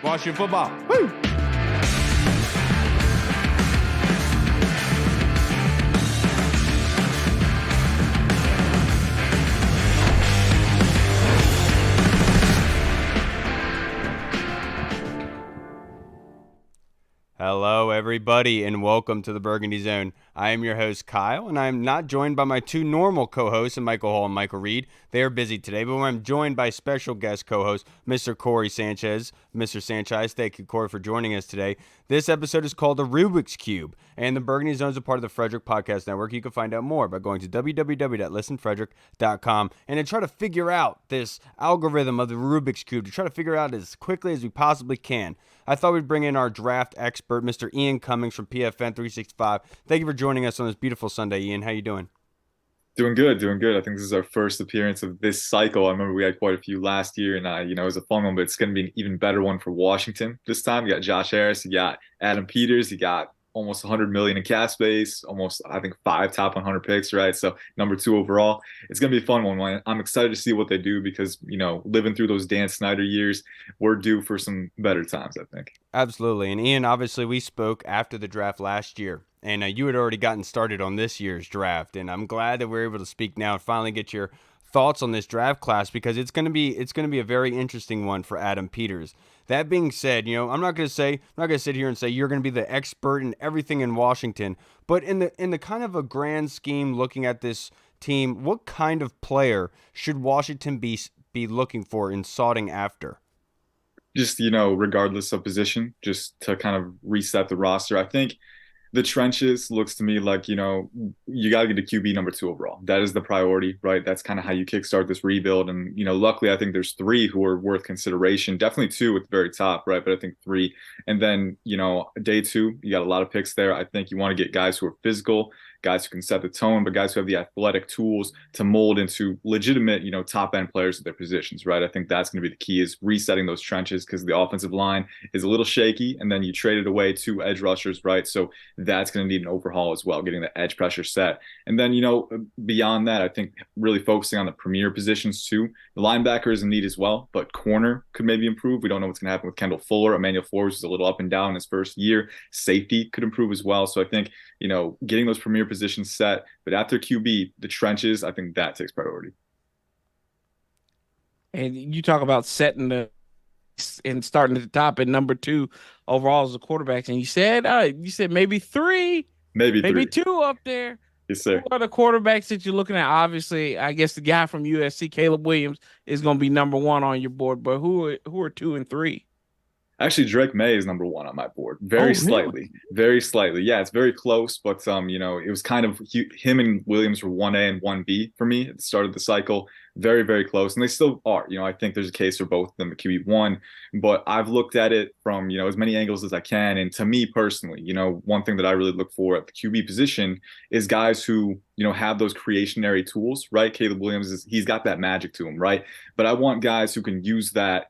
Washington football. Woo! Hello, everybody, and welcome to the Burgundy Zone. I am your host, Kyle, and I am not joined by my two normal co-hosts, Michael Hall and Michael Reed. They are busy today, but I'm joined by special guest co-host, Mr. Corey Sanchez. Mr. Sanchez, thank you, Corey, for joining us today. This episode is called The Rubik's Cube, and the Burgundy Zone is a part of the Frederick Podcast Network. You can find out more by going to www.listenfrederick.com and to try to figure out this algorithm of the Rubik's Cube, to try to figure out as quickly as we possibly can. I thought we'd bring in our draft expert, Mr. Ian Cummings from PFN 365. Thank you for joining us on this beautiful Sunday, Ian. How you doing? Doing good, doing good. I think this is our first appearance of this cycle. I remember we had quite a few last year, and it was a fun one, but it's going to be an even better one for Washington this time. You got Josh Harris, you got Adam Peters, you got almost 100 million in cap space, almost, I think, 5 top 100 picks, right? So number 2 overall. It's going to be a fun one. I'm excited to see what they do because, living through those Dan Snyder years, we're due for some better times, I think. Absolutely. And Ian, obviously, we spoke after the draft last year, and you had already gotten started on this year's draft, and I'm glad that we're able to speak now and finally get your thoughts on this draft class because it's going to be a very interesting one for Adam Peters. That being said, I'm not going to sit here and say you're going to be the expert in everything in Washington, but in the kind of a grand scheme looking at this team, what kind of player should Washington be looking for and soughting after? Just, regardless of position, just to kind of reset the roster. I think the trenches looks to me like, you got to get a QB number 2 overall. That is the priority, right? That's kind of how you kickstart this rebuild. And, luckily, I think there's 3 who are worth consideration. Definitely 2 at the very top, right? But I think 3. And then, day 2, you got a lot of picks there. I think you want to get guys who are physical, guys who can set the tone, but guys who have the athletic tools to mold into legitimate, top-end players at their positions, right? I think that's going to be the key is resetting those trenches because the offensive line is a little shaky, and then you traded away 2 edge rushers, right? So that's going to need an overhaul as well, getting the edge pressure set. And then, beyond that, I think really focusing on the premier positions too. The linebacker is in need as well, but corner could maybe improve. We don't know what's going to happen with Kendall Fuller. Emmanuel Forbes is a little up and down in his first year. Safety could improve as well. So I think, getting those premier positions set, but after QB, the trenches, I think that takes priority. And you talk about setting and starting at the top at number 2 overall as a quarterback, and you said maybe 3, maybe 2 up there. Yes, sir. Who are the quarterbacks that you're looking at? Obviously, I guess the guy from USC, Caleb Williams, is going to be number 1 on your board. But who are 2 and 3? Actually, Drake May is number 1 on my board. Very slightly. Yeah, it's very close, but it was kind of him and Williams were 1A and 1B for me at the start of the cycle. Very, very close, and they still are. I think there's a case for both of them at QB1, but I've looked at it from as many angles as I can, and to me personally, one thing that I really look for at the QB position is guys who have those creationary tools, right? Caleb Williams he's got that magic to him, right? But I want guys who can use that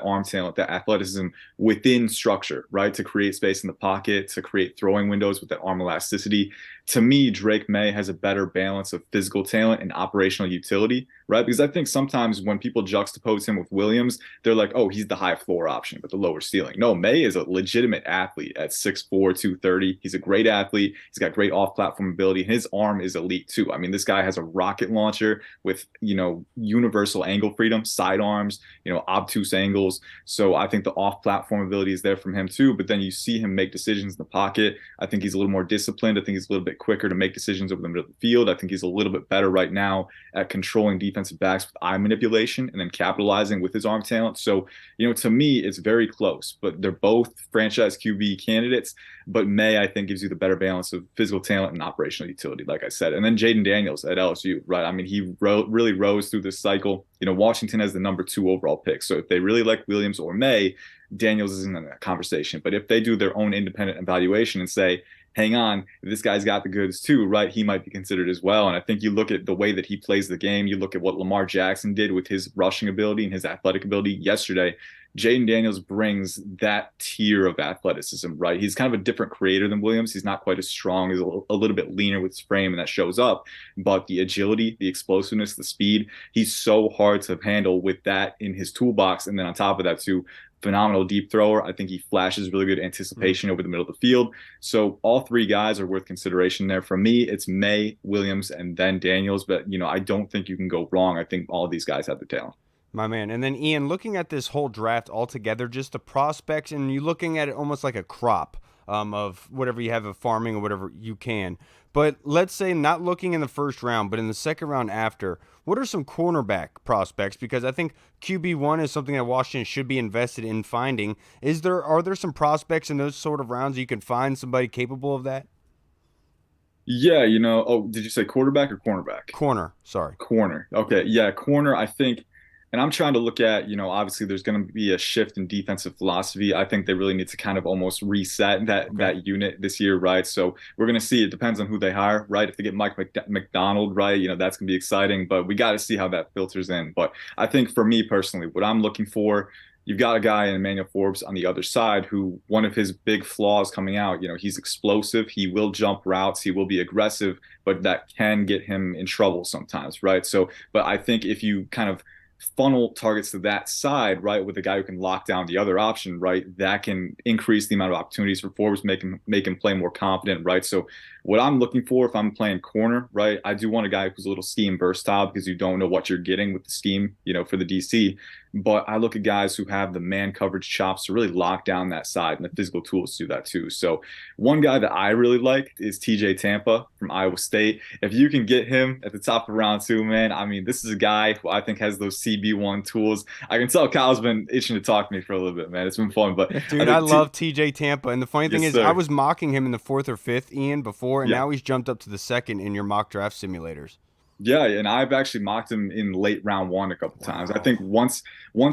arm talent, that athleticism within structure, right? To create space in the pocket, to create throwing windows with that arm elasticity. To me, Drake May has a better balance of physical talent and operational utility, right? Because I think sometimes when people juxtapose him with Williams, they're like, oh, he's the high floor option with the lower ceiling. No, May is a legitimate athlete at 6'4", 230. He's a great athlete. He's got great off-platform ability. His arm is elite too. I mean, this guy has a rocket launcher with, universal angle freedom, side arms, obtuse angles. So I think the off-platform ability is there from him too. But then you see him make decisions in the pocket. I think he's a little more disciplined. I think he's a little bit quicker to make decisions over the middle of the field. I think he's a little bit better right now at controlling defensive backs with eye manipulation and then capitalizing with his arm talent. So, to me, it's very close, but they're both franchise QB candidates. But May, I think, gives you the better balance of physical talent and operational utility, like I said. And then Jaden Daniels at LSU, right? I mean, he really rose through this cycle. Washington has the number 2 overall pick. So if they really like Williams or May, Daniels isn't in that conversation. But if they do their own independent evaluation and say, hang on, this guy's got the goods too, right? He might be considered as well. And I think you look at the way that he plays the game, you look at what Lamar Jackson did with his rushing ability and his athletic ability yesterday. Jaden Daniels brings that tier of athleticism, right? He's kind of a different creator than Williams. He's not quite as strong. He's a little bit leaner with his frame, and that shows up. But the agility, the explosiveness, the speed, he's so hard to handle with that in his toolbox. And then on top of that, too, phenomenal deep thrower. I think he flashes really good anticipation over the middle of the field. So all three guys are worth consideration there. For me, it's May, Williams, and then Daniels. But, I don't think you can go wrong. I think all of these guys have the talent. My man. And then Ian, looking at this whole draft altogether, just the prospects, and you looking at it almost like a crop of whatever you have of farming or whatever you can. But let's say not looking in the first round, but in the second round after, what are some cornerback prospects? Because I think QB1 is something that Washington should be invested in finding. Are there some prospects in those sort of rounds you can find somebody capable of that? Yeah, oh, did you say quarterback or cornerback? Corner, sorry. Corner. Okay. Yeah, corner, I think. And I'm trying to look at, obviously there's going to be a shift in defensive philosophy. I think they really need to kind of almost reset that unit this year, right? So we're going to see. It depends on who they hire, right? If they get Mike McDonald, right, that's going to be exciting. But we got to see how that filters in. But I think for me personally, what I'm looking for, you've got a guy in Emmanuel Forbes on the other side who one of his big flaws coming out, he's explosive. He will jump routes. He will be aggressive, but that can get him in trouble sometimes, right? So, but I think if you kind of funnel targets to that side, right, with a guy who can lock down the other option, right, that can increase the amount of opportunities for Forbes, make him play more confident, right? So what I'm looking for if I'm playing corner, right, I do want a guy who's a little scheme versatile because you don't know what you're getting with the scheme, for the DC. But I look at guys who have the man coverage chops to really lock down that side and the physical tools to do that too. So one guy that I really like is TJ Tampa from Iowa State. If you can get him at the top of round 2, man, I mean, this is a guy who I think has those CB1 tools. I can tell Kyle's been itching to talk to me for a little bit, man. It's been fun. But dude, I love TJ Tampa. And the funny thing is, sir. I was mocking him in the 4th or 5th, Ian, before, and Yeah. now he's jumped up to the 2nd in your mock draft simulators. Yeah, and I've actually mocked him in late round 1 a couple times. I think once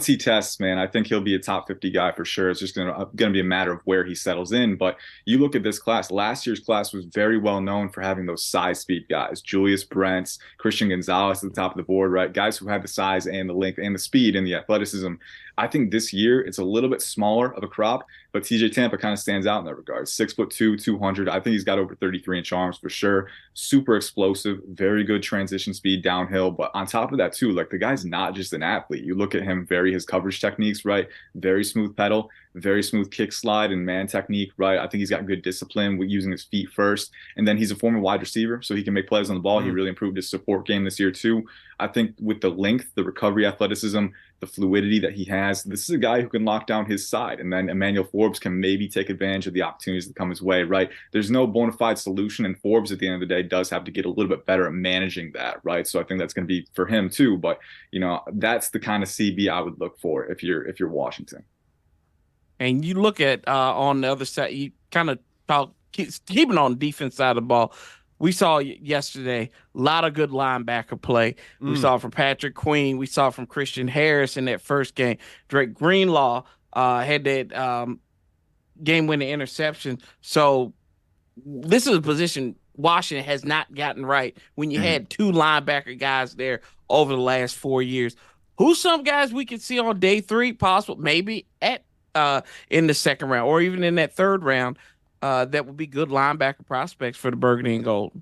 he tests, man, I think he'll be a top 50 guy for sure. It's just gonna be a matter of where he settles in. But you look at this class. Last year's class was very well known for having those size speed guys: Julius Brents, Christian Gonzalez at the top of the board, right? Guys who had the size and the length and the speed and the athleticism. I think this year it's a little bit smaller of a crop, but TJ Tampa kind of stands out in that regard. 6'2", 200. I think he's got over 33-inch arms for sure. Super explosive, very good transition speed downhill. But on top of that too, like the guy's not just an athlete. You look at him, his coverage techniques, right? Very smooth pedal, very smooth kick slide and man technique, right? I think he's got good discipline with using his feet first. And then he's a former wide receiver, so he can make plays on the ball. He really improved his support game this year too. I think with the length, the recovery athleticism, the fluidity that he has, this is a guy who can lock down his side. And then Emmanuel Forbes can maybe take advantage of the opportunities that come his way, right? There's no bona fide solution, and Forbes at the end of the day does have to get a little bit better at managing that, right? So I think that's going to be for him too. But, that's the kind of CB I would look for if you're Washington. And you look at on the other side, you kind of talk keeping on the defense side of the ball. We saw yesterday a lot of good linebacker play. We saw from Patrick Queen. We saw from Christian Harris in that first game. Drake Greenlaw had that game-winning interception. So this is a position Washington has not gotten right when you had 2 linebacker guys there over the last 4 years. Who's some guys we could see on day 3, possible, maybe at in the second round or even in that 3rd round? That would be good linebacker prospects for the Burgundy and Gold.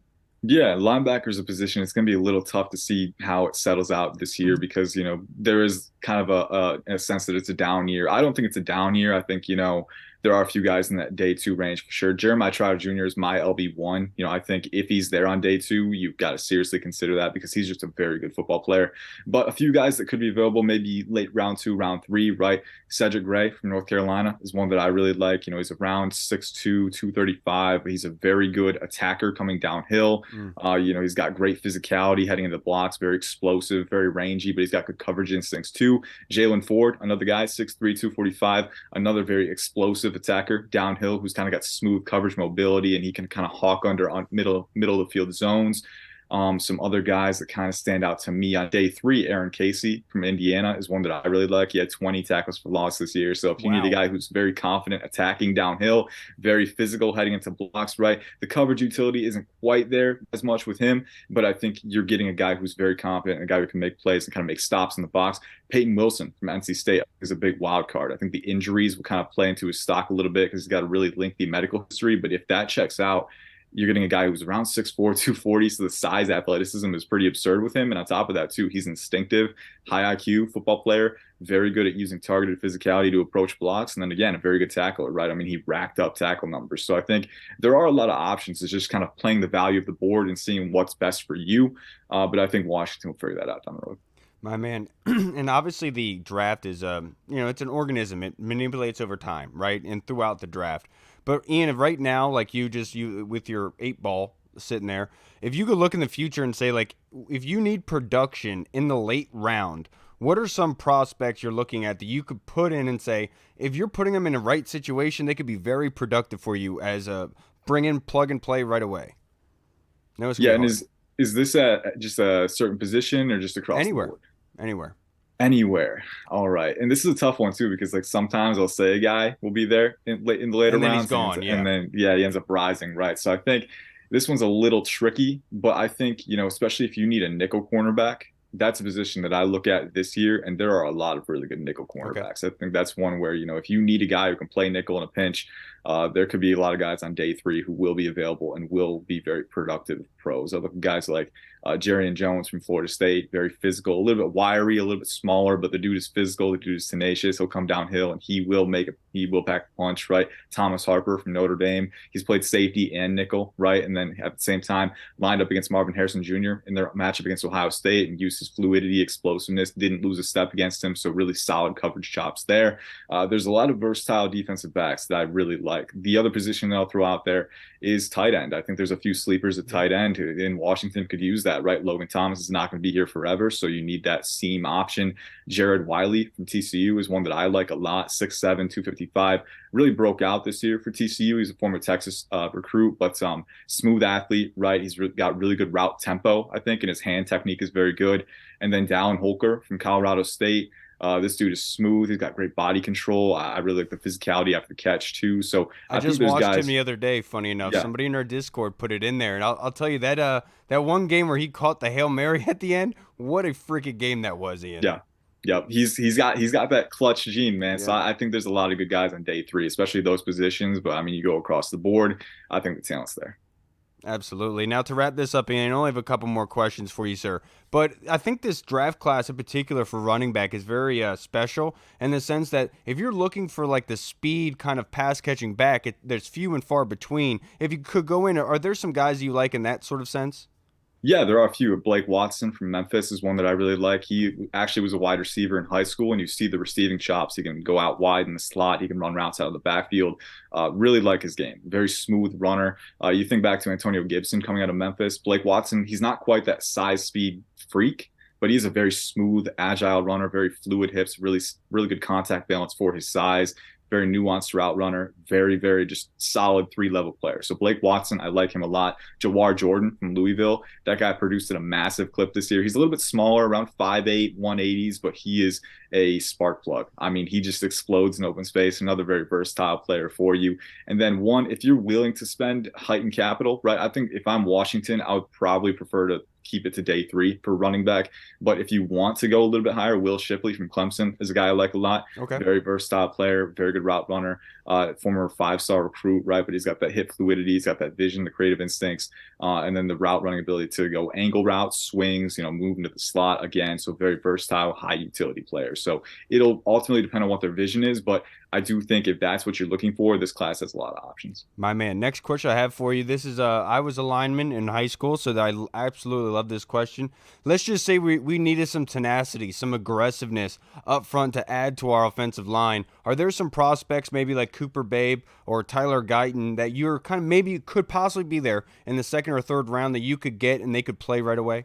Yeah, linebacker is a position. It's going to be a little tough to see how it settles out this year because, there is kind of a sense that it's a down year. I don't think it's a down year. I think, there are a few guys in that day 2 range for sure. Jeremiah Trotter Jr. is my LB1. I think if he's there on day 2, you've got to seriously consider that because he's just a very good football player. But a few guys that could be available, maybe late round 2, round 3, right? Cedric Gray from North Carolina is one that I really like. He's around 6'2", 235. But he's a very good attacker coming downhill. He's got great physicality heading into the blocks, very explosive, very rangy, but he's got good coverage instincts too. Jalen Ford, another guy, 6'3", 245, another very explosive attacker downhill who's kind of got smooth coverage mobility and he can kind of hawk under on middle of the field zones. Some other guys that kind of stand out to me on day 3, Aaron Casey from Indiana is one that I really like. He had 20 tackles for loss this year. So if you need a Wow. guy who's very confident attacking downhill, very physical heading into blocks, right? The coverage utility isn't quite there as much with him, but I think you're getting a guy who's very confident, a guy who can make plays and kind of make stops in the box. Peyton Wilson from NC State is a big wild card. I think the injuries will kind of play into his stock a little bit because he's got a really lengthy medical history. But if that checks out, you're getting a guy who's around 6'4", 240. So the size athleticism is pretty absurd with him. And on top of that, too, he's instinctive, high IQ football player, very good at using targeted physicality to approach blocks. And then again, a very good tackler, right? I mean, he racked up tackle numbers. So I think there are a lot of options. It's just kind of playing the value of the board and seeing what's best for you. But I think Washington will figure that out down the road. My man, and obviously the draft is, it's an organism. It manipulates over time, right, and throughout the draft. But Ian, right now, like you with your 8 ball sitting there, if you could look in the future and say, like, if you need production in the late round, what are some prospects you're looking at that you could put in and say, if you're putting them in the right situation, they could be very productive for you as a bring in, plug and play right away. No, it's Yeah, and hard. is this just a certain position or just across the Anywhere, board? anywhere. Anywhere. All right. And this is a tough one too, because like sometimes I'll say a guy will be there in the later And then he's rounds, gone. and Yeah. then yeah, he ends up rising, right? So I think this one's a little tricky, but I think, especially if you need a nickel cornerback, that's a position that I look at this year, and there are a lot of really good nickel Okay. cornerbacks. I think that's one where, if you need a guy who can play nickel in a pinch, there could be a lot of guys on day 3 who will be available and will be very productive pros. I look at guys like Jerry and Jones from Florida State, very physical, a little bit wiry, a little bit smaller, but the dude is physical. The dude is tenacious. He'll come downhill and he will pack a punch, right? Thomas Harper from Notre Dame. He's played safety and nickel, right? And then at the same time, lined up against Marvin Harrison Jr. in their matchup against Ohio State and used his fluidity, explosiveness, didn't lose a step against him. So really solid coverage chops there. There's a lot of versatile defensive backs that I really like. The other position that I'll throw out there is tight end. I think there's a few sleepers at tight end who in Washington could use that, right? Logan Thomas is not going to be here forever, so you need that seam option. Jared Wiley from TCU is one that I like a lot, 6'7", 255. Really broke out this year for TCU. He's a former Texas recruit, but smooth athlete, right? He's got really good route tempo, I think, and his hand technique is very good. And then Dallin Holker from Colorado State. This dude is smooth. He's got great body control. I really like the physicality after the catch too. So I I think just there's watched him guys. the other day. Funny enough, Yeah, somebody in our Discord put it in there, and I'll tell you that one game where he caught the Hail Mary at the end. What a freaking game that was, Ian. yeah, yeah. He's got that clutch gene, man. So Yeah. I think there's a lot of good guys on day 3, especially those positions. But I mean, you go across the board. I think the talent's there. Absolutely. Now to wrap this up, Ian, I only have a couple more questions for you, sir. But I think this draft class in particular for running back is very special in the sense that if you're looking for like the speed kind of pass catching back, there's few and far between. If you could go in, are there some guys you like in that sort of sense? Yeah, there are a few. Blake Watson from Memphis is one that I really like. He actually was a wide receiver in high school, and you see the receiving chops. He can go out wide in the slot. He can run routes out of the backfield. Really like his game. Very smooth runner. You think back to Antonio Gibson coming out of Memphis. Blake Watson, he's not quite that size speed freak, but he's a very smooth, agile runner, very fluid hips, really, really good contact balance for his size. Very nuanced route runner, very, very just solid 3-level player. So Blake Watson, I like him a lot. Jawar Jordan from Louisville, that guy produced at a massive clip this year. He's a little bit smaller, around 5'8", 180s, but he is a spark plug. I mean, he just explodes in open space. Another very versatile player for you. And then if you're willing to spend heightened capital, right? I think if I'm Washington, I would probably prefer to keep it to day 3 for running back. But if you want to go a little bit higher, Will Shipley from Clemson is a guy I like a lot. Okay. Very versatile player, very good route runner, former 5-star recruit, right? But he's got that hip fluidity, he's got that vision, the creative instincts, and then the route running ability to go angle routes, swings, move into the slot again. So very versatile, high utility player. So it'll ultimately depend on what their vision is, but I do think if that's what you're looking for, this class has a lot of options. My man, next question I have for you. This is I was a lineman in high school, so I absolutely love this question. Let's just say we needed some tenacity, some aggressiveness up front to add to our offensive line. Are there some prospects, maybe like Cooper Babe or Tyler Guyton, that you're kind of maybe could possibly be there in the second or third round that you could get and they could play right away?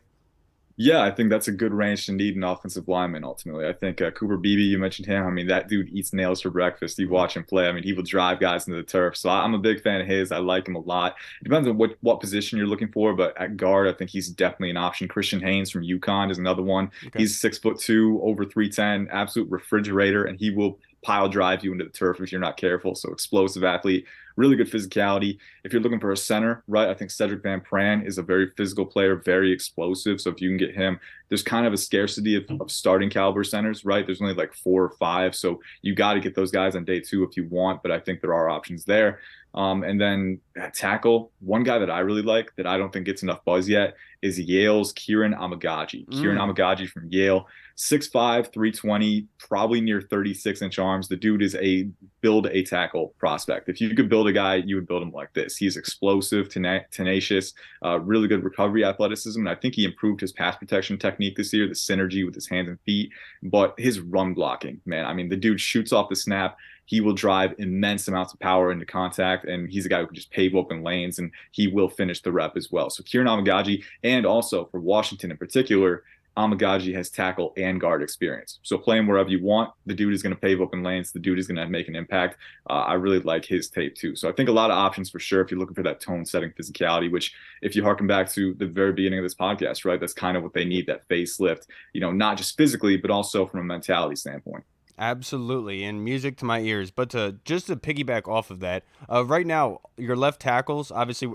Yeah, I think that's a good range to need an offensive lineman ultimately. I think Cooper Beebe, you mentioned him. I mean, that dude eats nails for breakfast. You watch him play. I mean, he will drive guys into the turf. So I'm a big fan of his. I like him a lot. It depends on what position you're looking for, but at guard, I think he's definitely an option. Christian Haynes from UConn is another one. Okay. He's 6'2", over 310, absolute refrigerator, and he will pile drive you into the turf if you're not careful. So explosive athlete, really good physicality. If you're looking for a center, right, I think Cedric Van Pran is a very physical player, very explosive. So if you can get him, there's kind of a scarcity of starting caliber centers, right? There's only like 4 or 5. So you got to get those guys on day 2 if you want, but I think there are options there. And then at tackle, one guy that I really like that I don't think gets enough buzz yet is Yale's Kieran Amagaji. Kieran Amagaji from Yale, 6'5", 320, probably near 36-inch arms. The dude is a build a tackle prospect. If you could build a guy, you would build him like this. He's explosive, tenacious, really good recovery athleticism. And I think he improved his pass protection technique this year, the synergy with his hands and feet, but his run blocking, man. I mean, the dude shoots off the snap. He will drive immense amounts of power into contact, and he's a guy who can just pave open lanes, and he will finish the rep as well. So Kieran Amagaji, and also for Washington in particular, Amagaji has tackle and guard experience. So play him wherever you want. The dude is going to pave open lanes. The dude is going to make an impact. I really like his tape too. So I think a lot of options for sure if you're looking for that tone-setting physicality, which if you harken back to the very beginning of this podcast, right, that's kind of what they need, that facelift, not just physically, but also from a mentality standpoint. Absolutely, and music to my ears. But just to piggyback off of that, right now your left tackles. Obviously,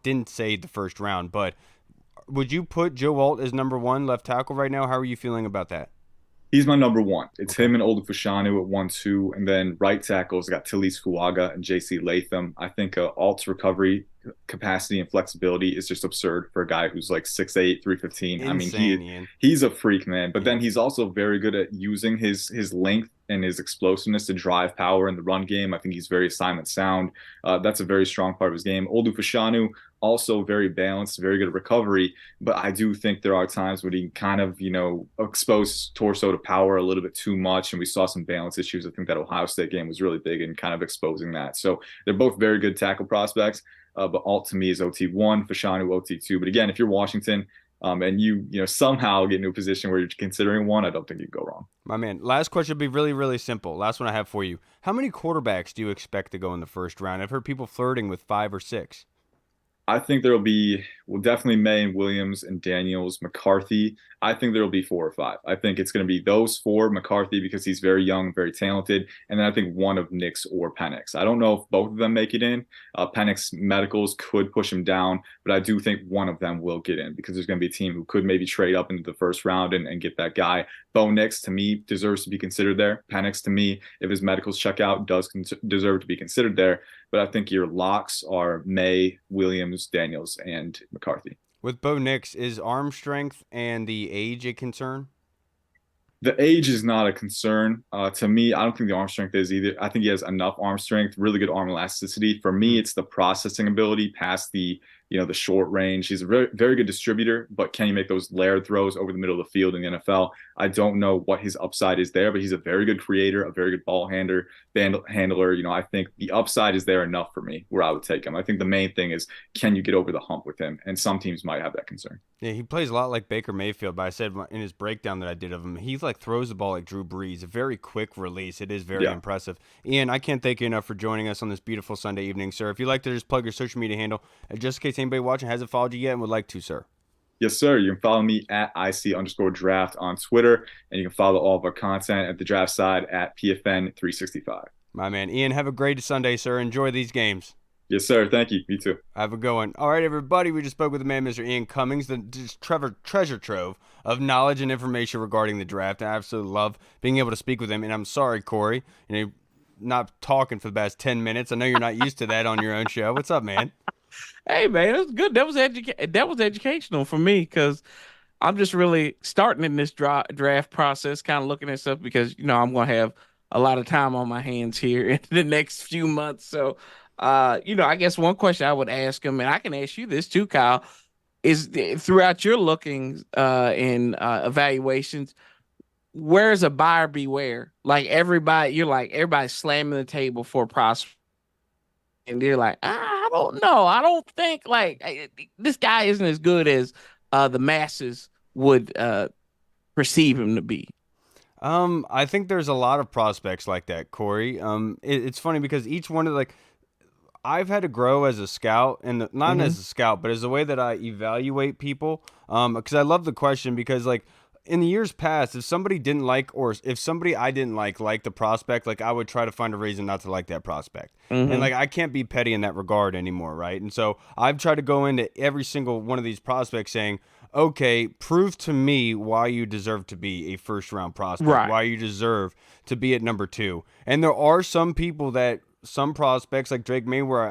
didn't say the first round, but would you put Joe Alt as number 1 left tackle right now? How are you feeling about that? He's my number 1. It's Okay. him and Olu Fashanu at 1-2. And then right tackles, got Talise Fuaga and JC Latham. I think Alt's recovery capacity and flexibility is just absurd for a guy who's like 6'8", 315. I mean, Insane, Ian. he's a freak, man. But Yeah. then he's also very good at using his length and his explosiveness to drive power in the run game. I think he's very assignment sound. That's a very strong part of his game. Olu Fashanu, also very balanced, very good at recovery. But I do think there are times when he kind of, expose torso to power a little bit too much. And we saw some balance issues. I think that Ohio State game was really big in kind of exposing that. So they're both very good tackle prospects. But Alt to me is OT1, Fashanu OT2. But again, if you're Washington, and you somehow get into a position where you're considering one, I don't think you'd go wrong. My man, last question will be really, really simple. Last one I have for you. How many quarterbacks do you expect to go in the first round? I've heard people flirting with 5 or 6. I think there'll be, well, definitely May and Williams and Daniels, McCarthy. I think there'll be 4 or 5. I think it's going to be those 4, McCarthy because he's very young, very talented, and then I think one of Nix or Penix. I don't know if both of them make it in. Penix medicals could push him down, but I do think one of them will get in because there's going to be a team who could maybe trade up into the first round and get that guy. Bo Nix, to me, deserves to be considered there. Penix, to me, if his medicals check out, does deserve to be considered there. But I think your locks are May, Williams, Daniels, and McCarthy. With Bo Nix, is arm strength and the age a concern? The age is not a concern. To me, I don't think the arm strength is either. I think he has enough arm strength, really good arm elasticity. For me, it's the processing ability past the short range. He's a very, very good distributor, but can he make those layered throws over the middle of the field in the NFL? I don't know what his upside is there, but he's a very good creator, a very good ball handler. I think the upside is there enough for me where I would take him. I think the main thing is, can you get over the hump with him? And some teams might have that concern. Yeah, he plays a lot like Baker Mayfield, but I said in his breakdown that I did of him, he like throws the ball like Drew Brees, a very quick release. It is very impressive. Ian, I can't thank you enough for joining us on this beautiful Sunday evening, sir. If you'd like to just plug your social media handle, just in case anybody watching hasn't followed you yet and would like to, sir. Yes, sir. You can follow me at IC_draft on Twitter, and you can follow all of our content at the draft side at PFN365. My man, Ian, have a great Sunday, sir. Enjoy these games. Yes, sir. Thank you. You too. Have a good one. All right, everybody. We just spoke with the man, Mr. Ian Cummings, the treasure trove of knowledge and information regarding the draft. I absolutely love being able to speak with him. And I'm sorry, Corey, not talking for the past 10 minutes. I know you're not used to that on your own show. What's up, man? Hey, man, that's good. That was educational for me because I'm just really starting in this draft process, kind of looking at stuff because I'm gonna have a lot of time on my hands here in the next few months. So, I guess one question I would ask him, and I can ask you this too, Kyle, is throughout your looking in evaluations, where's a buyer beware? Like everybody's slamming the table for prospect, and they're like, I don't know, I don't think this guy isn't as good as the masses would perceive him to be? I think there's a lot of prospects like that, Corey. It's funny because each one of like I've had to grow as a scout, and not Mm-hmm. as a scout, but as the way that I evaluate people. Because I love the question because like in the years past, if somebody didn't like, or if somebody I didn't like the prospect, like I would try to find a reason not to like that prospect. And Mm-hmm. like I can't be petty in that regard anymore, right? And so I've tried to go into every single one of these prospects saying, okay, prove to me why you deserve to be a first round prospect, Right. why you deserve to be at number two. And there are some people that some prospects like Drake May where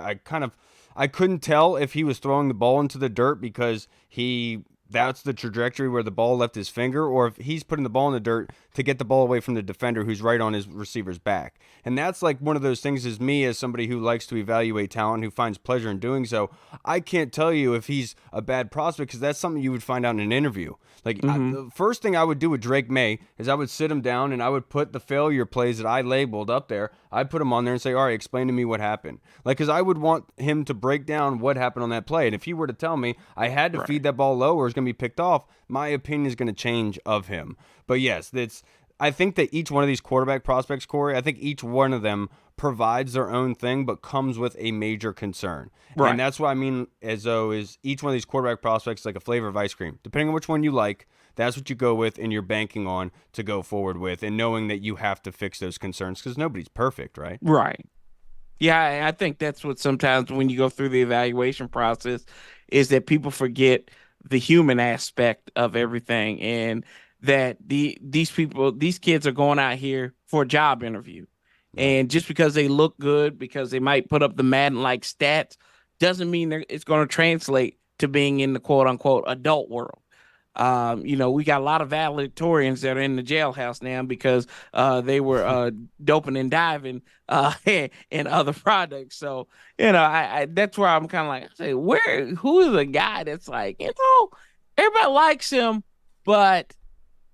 I couldn't tell if he was throwing the ball into the dirt because he that's the trajectory where the ball left his finger, or if he's putting the ball in the dirt to get the ball away from the defender who's right on his receiver's back. And that's like one of those things as me, as somebody who likes to evaluate talent, who finds pleasure in doing so. I can't tell you if he's a bad prospect because that's something you would find out in an interview. Mm-hmm. The first thing I would do with Drake May is I would sit him down and I would put the failure plays that I labeled up there. I'd put him on there and say, all right, explain to me what happened. Like, because I would want him to break down what happened on that play. And if he were to tell me I had to Right. feed that ball low or it's going to be picked off, my opinion is going to change of him. But yes, that's. I think that each one of these quarterback prospects, Corey, I think each one of them provides their own thing, but comes with a major concern. And Right. that's what I mean as though is each one of these quarterback prospects is like a flavor of ice cream. Depending on which one you like, that's what you go with and you're banking on to go forward with and knowing that you have to fix those concerns because nobody's perfect, right? Right. Yeah, I think that's what sometimes when you go through the evaluation process is that people forget the human aspect of everything, and that these kids are going out here for a job interview. Right. And just because they look good, because they might put up the Madden like stats, doesn't mean it's going to translate to being in the quote unquote adult world. We got a lot of valedictorians that are in the jailhouse now because they were doping and diving and other products. So, I that's where I'm kind of like, I say, who is a guy that's like, everybody likes him, but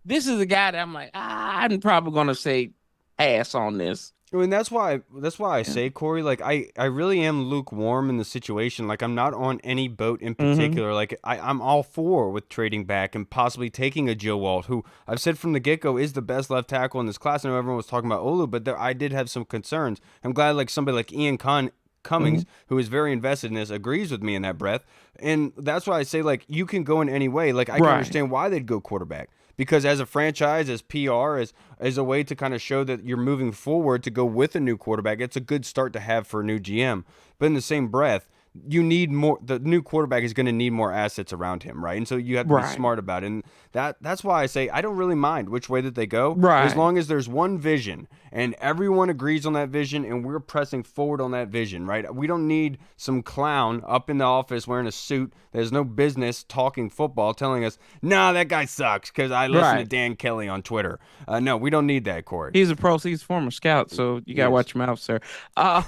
this is a guy that I'm like, I'm probably gonna say pass on this. I mean that's why I Yeah. say, Corey, like I really am lukewarm in the situation. Like I'm not on any boat in Mm-hmm. particular. Like I'm all for with trading back and possibly taking a Joe Walt, who I've said from the get go is the best left tackle in this class. I know everyone was talking about Olu, but I did have some concerns. I'm glad like somebody like Mm-hmm. Cummings, who is very invested in this, agrees with me in that breath. And that's why I say like you can go in any way. Like I can Right. understand why they'd go quarterback. Because as a franchise, as PR, as a way to kind of show that you're moving forward to go with a new quarterback, it's a good start to have for a new GM. But in the same breath, you need more. The new quarterback is going to need more assets around him, right? And so you have to be Right. smart about it. And that's why I say I don't really mind which way that they go, as Right. long as there's one vision and everyone agrees on that vision, and we're pressing forward on that vision, right? We don't need some clown up in the office wearing a suit that has no business talking football, telling us, "Nah, that guy sucks," because I listen to Right. Dan Kelly on Twitter. No, we don't need that, Corey. He's a former scout, so you He gotta is. watch your mouth, sir. Uh,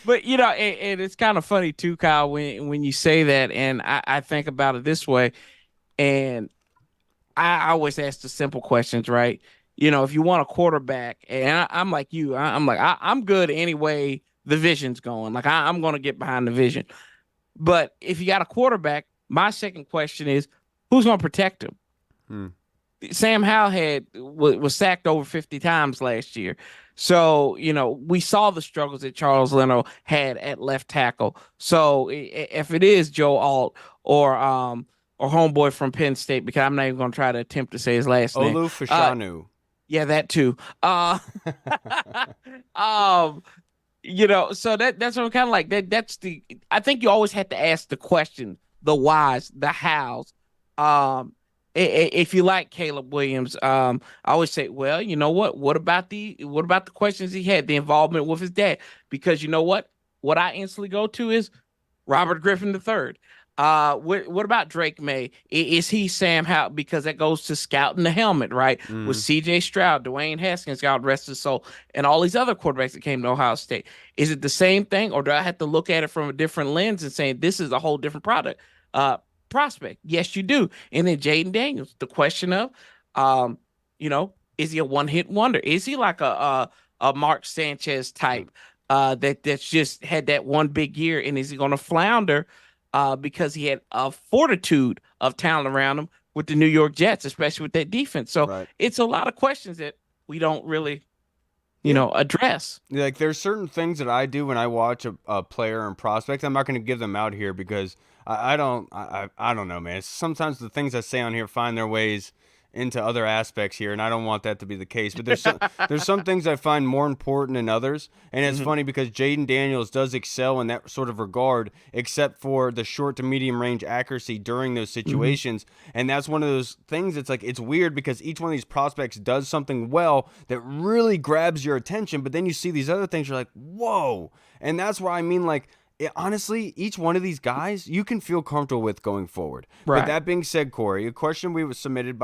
but and it's kind of funny too, Kyle, when you say that, and I think about it this way, and I always ask the simple questions, right? If you want a quarterback, and I'm like you, I'm like I'm good anyway. The vision's going, like I'm gonna get behind the vision. But if you got a quarterback, my second question is, who's gonna protect him? Hmm. Sam Howell was sacked over 50 times last year. So, we saw the struggles that Charles Leno had at left tackle. So, if it is Joe Alt or homeboy from Penn State, because I'm not even going to try to attempt to say his last name. Olu Uh Fashanu. yeah, that too. Um so that's what I'm kind of like. That's the I think you always have to ask the question, the whys, the hows. Um, if you like Caleb Williams, I always say, well, you know what? What about the questions he had, the involvement with his dad? Because you know what? What I instantly go to is Robert Griffin III. What about Drake May? Is he Sam Howell? Because that goes to scouting the helmet, right? With Mm. C.J. Stroud, Dwayne Haskins, God rest his soul, and all these other quarterbacks that came to Ohio State. Is it the same thing, or do I have to look at it from a different lens and saying this is a whole different product? Prospect, yes, you do. And then Jaden Daniels, the question of, um, is he a one hit wonder? Is he like a Mark Sanchez type that's just had that one big year, and is he going to flounder? Because he had a fortitude of talent around him, with the New York Jets, especially with that defense. So Right. it's a lot of questions that we don't really, Yeah. address. Like there's certain things that I do when I watch a player and prospect. I'm not going to give them out here because I don't know, man. Sometimes the things I say on here find their ways into other aspects here, and I don't want that to be the case. But there's some things I find more important than others, and it's funny because Jaden Daniels does excel in that sort of regard, except for the short to medium range accuracy during those situations. And that's one of those things. It's like it's weird because each one of these prospects does something well that really grabs your attention, but then you see these other things, you're like, whoa. And that's where I mean, like, honestly, each one of these guys you can feel comfortable with going forward. Right. But that being said, Corey, a question we was submitted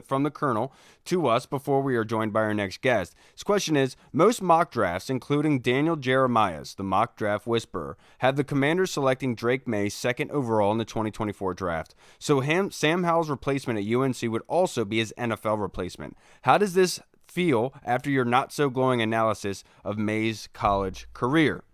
from the Colonel to us before we are joined by our next guest. His question is: most mock drafts, including Daniel Jeremiah's, the mock draft whisperer, have the Commanders selecting Drake May second overall in the 2024 draft. So Sam Howell's replacement at UNC would also be his NFL replacement. How does this feel after your not so glowing analysis of May's college career?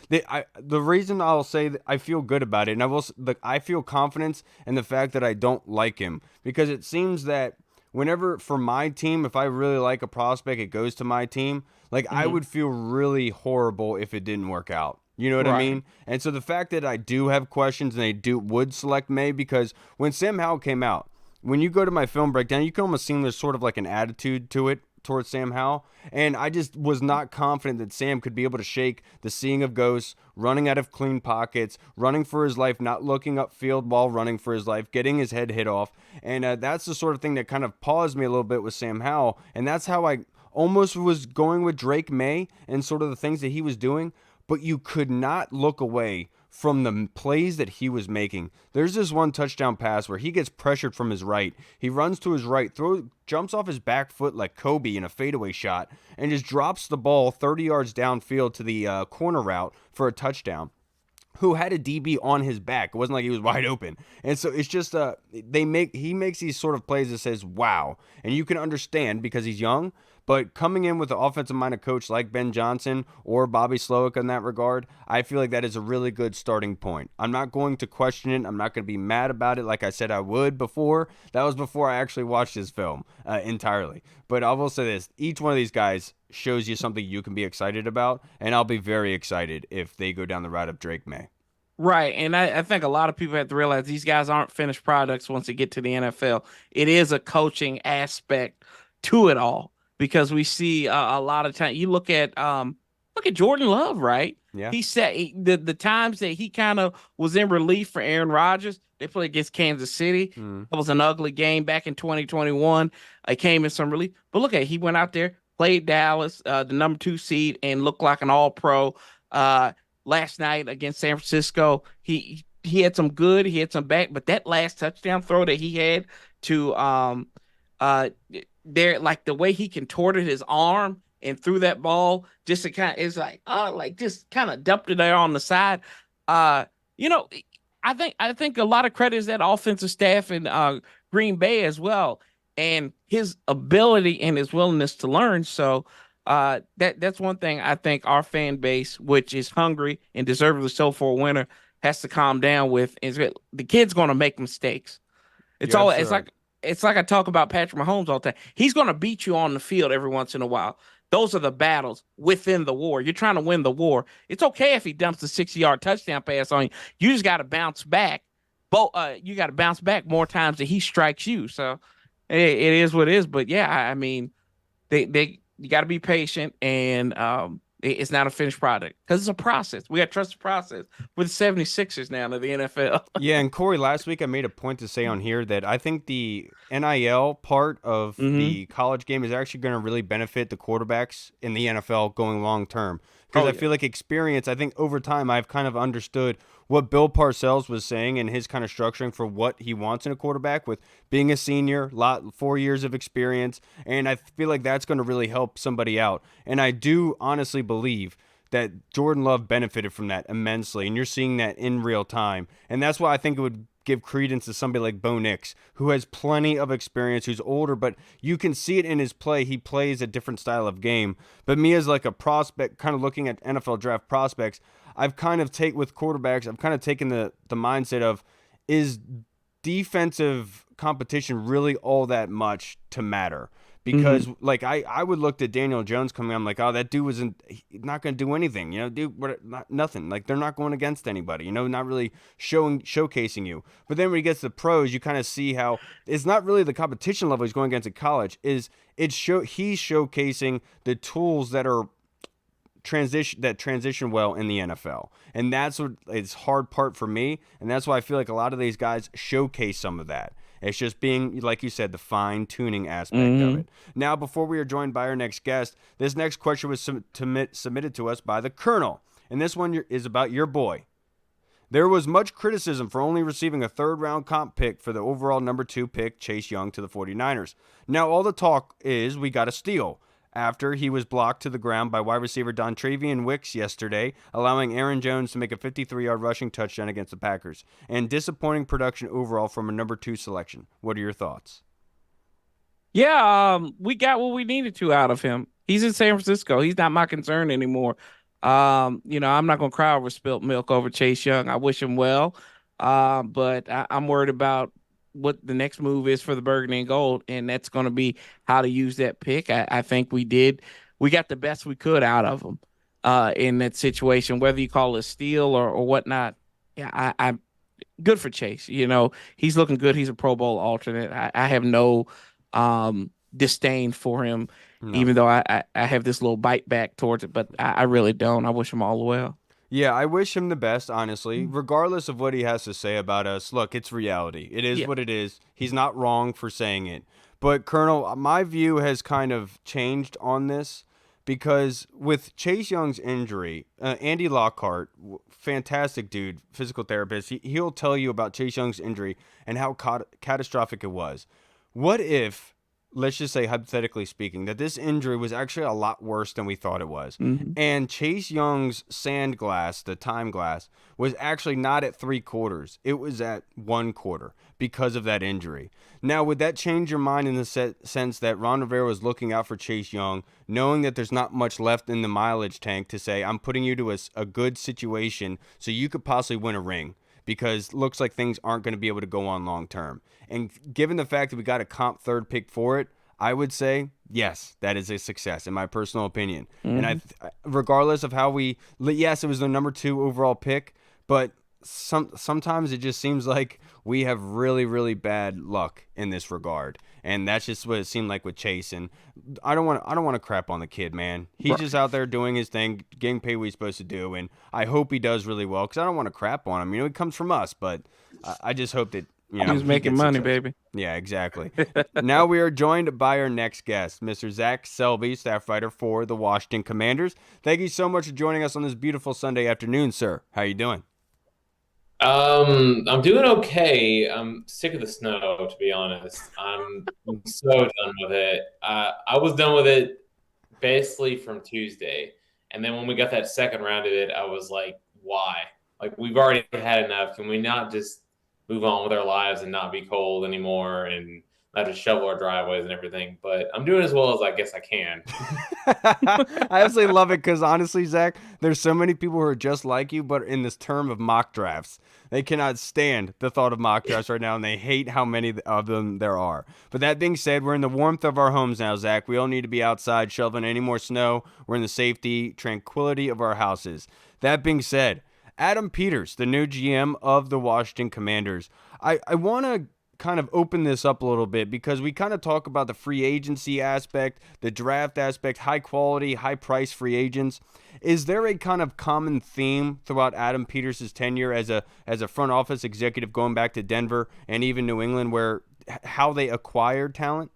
The reason I'll say that I feel good about it, and I feel confidence in the fact that I don't like him, because it seems that whenever for my team, if I really like a prospect, it goes to my team. Like I would feel really horrible if it didn't work out. You know what I mean? And so the fact that I do have questions and they would select May, because when Sam Howell came out, when you go to my film breakdown, you can almost see there's sort of like an attitude to it towards Sam Howell, and I just was not confident that Sam could be able to shake the seeing of ghosts, running out of clean pockets, running for his life, not looking upfield while running for his life, getting his head hit off, and that's the sort of thing that kind of paused me a little bit with Sam Howell, and that's how I almost was going with Drake May and sort of the things that he was doing, but you could not look away from the plays that he was making. There's this one touchdown pass where he gets pressured from his right. He runs to his right, jumps off his back foot like Kobe in a fadeaway shot, and just drops the ball 30 yards downfield to the corner route for a touchdown. Who had a DB on his back. It wasn't like he was wide open. And so it's just he makes these sort of plays that says, wow. And you can understand because he's young, but coming in with an offensive-minded coach like Ben Johnson or Bobby Slowick in that regard, I feel like that is a really good starting point. I'm not going to question it. I'm not going to be mad about it like I said I would before. That was before I actually watched his film entirely. But I will say this. Each one of these guys shows you something you can be excited about, and I'll be very excited if they go down the route of Drake May. Right. And I think a lot of people have to realize these guys aren't finished products once they get to the NFL. It is a coaching aspect to it all, because we see a lot of time. You look at Jordan Love, right? Yeah. He said the times that he kind of was in relief for Aaron Rodgers, they played against Kansas City. That was an ugly game back in 2021. I came in some relief. But look he went out there, played Dallas, the number 2 seed, and looked like an all-pro. Last night against San Francisco, he had some good, he had some bad, but that last touchdown throw that he had to there, like the way he contorted his arm and threw that ball, just to kind of, it's like just kind of dumped it there on the side. I think a lot of credit is that offensive staff in Green Bay as well, and his ability and his willingness to learn. So that's one thing I think our fan base, which is hungry and deservedly so for a winner, has to calm down with. Is that the kid's going to make mistakes. It's like I talk about Patrick Mahomes all the time. He's going to beat you on the field every once in a while. Those are the battles within the war. You're trying to win the war. It's okay if he dumps a 60-yard touchdown pass on you. You just got to bounce back. You got to bounce back more times than he strikes you. So it is what it is. But yeah, I mean, you got to be patient, and it's not a finished product because it's a process. We got to trust the process with the 76ers now to the NFL. Yeah, and Corey, last week I made a point to say on here that I think the NIL part of the college game is actually going to really benefit the quarterbacks in the NFL going long term. Because I feel like experience, I think over time I've kind of understood what Bill Parcells was saying and his kind of structuring for what he wants in a quarterback with being a senior, 4 years of experience, and I feel like that's going to really help somebody out. And I do honestly believe that Jordan Love benefited from that immensely, and you're seeing that in real time. And that's why I think it would give credence to somebody like Bo Nix, who has plenty of experience, who's older, but you can see it in his play. He plays a different style of game. But me as like a prospect, kind of looking at NFL draft prospects, I've kind of taken the mindset of, is defensive competition really all that much to matter. Because like I would look at Daniel Jones coming, I'm like, oh, that dude not going to do anything, dude, nothing. Like they're not going against anybody, not really showcasing you. But then when he gets to the pros, you kind of see how it's not really the competition level he's going against at college. He's showcasing the tools that are transition well in the NFL. And that's what is hard part for me. And that's why I feel like a lot of these guys showcase some of that. It's just being, like you said, the fine-tuning aspect of it. Now, before we are joined by our next guest, this next question was submitted to us by the Colonel. And this one is about your boy. There was much criticism for only receiving a third-round comp pick for the overall number 2 pick, Chase Young, to the 49ers. Now, all the talk is we got a steal after he was blocked to the ground by wide receiver Dontrevion Wicks yesterday, allowing Aaron Jones to make a 53-yard rushing touchdown against the Packers, and disappointing production overall from a number 2 selection. What are your thoughts? Yeah, we got what we needed to out of him. He's in San Francisco. He's not my concern anymore. I'm not going to cry over spilt milk over Chase Young. I wish him well, but I'm worried about what the next move is for the Burgundy and Gold, and that's going to be how to use that pick. I think we got the best we could out of him in that situation, whether you call it a steal or whatnot. Yeah, I'm good for Chase. He's looking good. He's a Pro Bowl alternate. I have no disdain for him, even though I have this little bite back towards it, but I really don't. I wish him all the well. Yeah, I wish him the best, honestly. Regardless of what he has to say about us, look, it's reality. It is what it is. He's not wrong for saying it. But, Colonel, my view has kind of changed on this because with Chase Young's injury, Andy Lockhart, fantastic dude, physical therapist, he'll tell you about Chase Young's injury and how catastrophic it was. What if, let's just say hypothetically speaking, that this injury was actually a lot worse than we thought it was. And Chase Young's sand glass, the time glass, was actually not at 3/4. It was at 1/4 because of that injury. Now, would that change your mind in the sense that Ron Rivera was looking out for Chase Young, knowing that there's not much left in the mileage tank to say, I'm putting you to a good situation so you could possibly win a ring? Because looks like things aren't going to be able to go on long term. And given the fact that we got a comp 3rd pick for it, I would say, yes, that is a success in my personal opinion. And regardless of how yes, it was the number 2 overall pick, but sometimes it just seems like we have really, really bad luck in this regard. And that's just what it seemed like with Chase. And I don't want to crap on the kid, man. He's just out there doing his thing, getting paid what he's supposed to do. And I hope he does really well because I don't want to crap on him. It comes from us, but I just hope that he's making money, baby. Yeah, exactly. Now we are joined by our next guest, Mr. Zach Selby, staff writer for the Washington Commanders. Thank you so much for joining us on this beautiful Sunday afternoon, sir. How you doing? I'm doing okay. I'm sick of the snow, to be honest. I'm so done with it. I was done with it basically from Tuesday. And then when we got that second round of it, I was like, why? Like, we've already had enough. Can we not just move on with our lives and not be cold anymore and not just shovel our driveways and everything? But I'm doing as well as I guess I can. I absolutely love it because honestly, Zach, there's so many people who are just like you, but in this term of mock drafts. They cannot stand the thought of mock drafts right now, and they hate how many of them there are. But that being said, we're in the warmth of our homes now, Zach. We don't need to be outside shoveling any more snow. We're in the safety, tranquility of our houses. That being said, Adam Peters, the new GM of the Washington Commanders. I want to kind of open this up a little bit because we kind of talk about the free agency aspect, the draft aspect, high quality, high price free agents. Is there a kind of common theme throughout Adam Peters' tenure as a front office executive going back to Denver and even New England where how they acquired talent?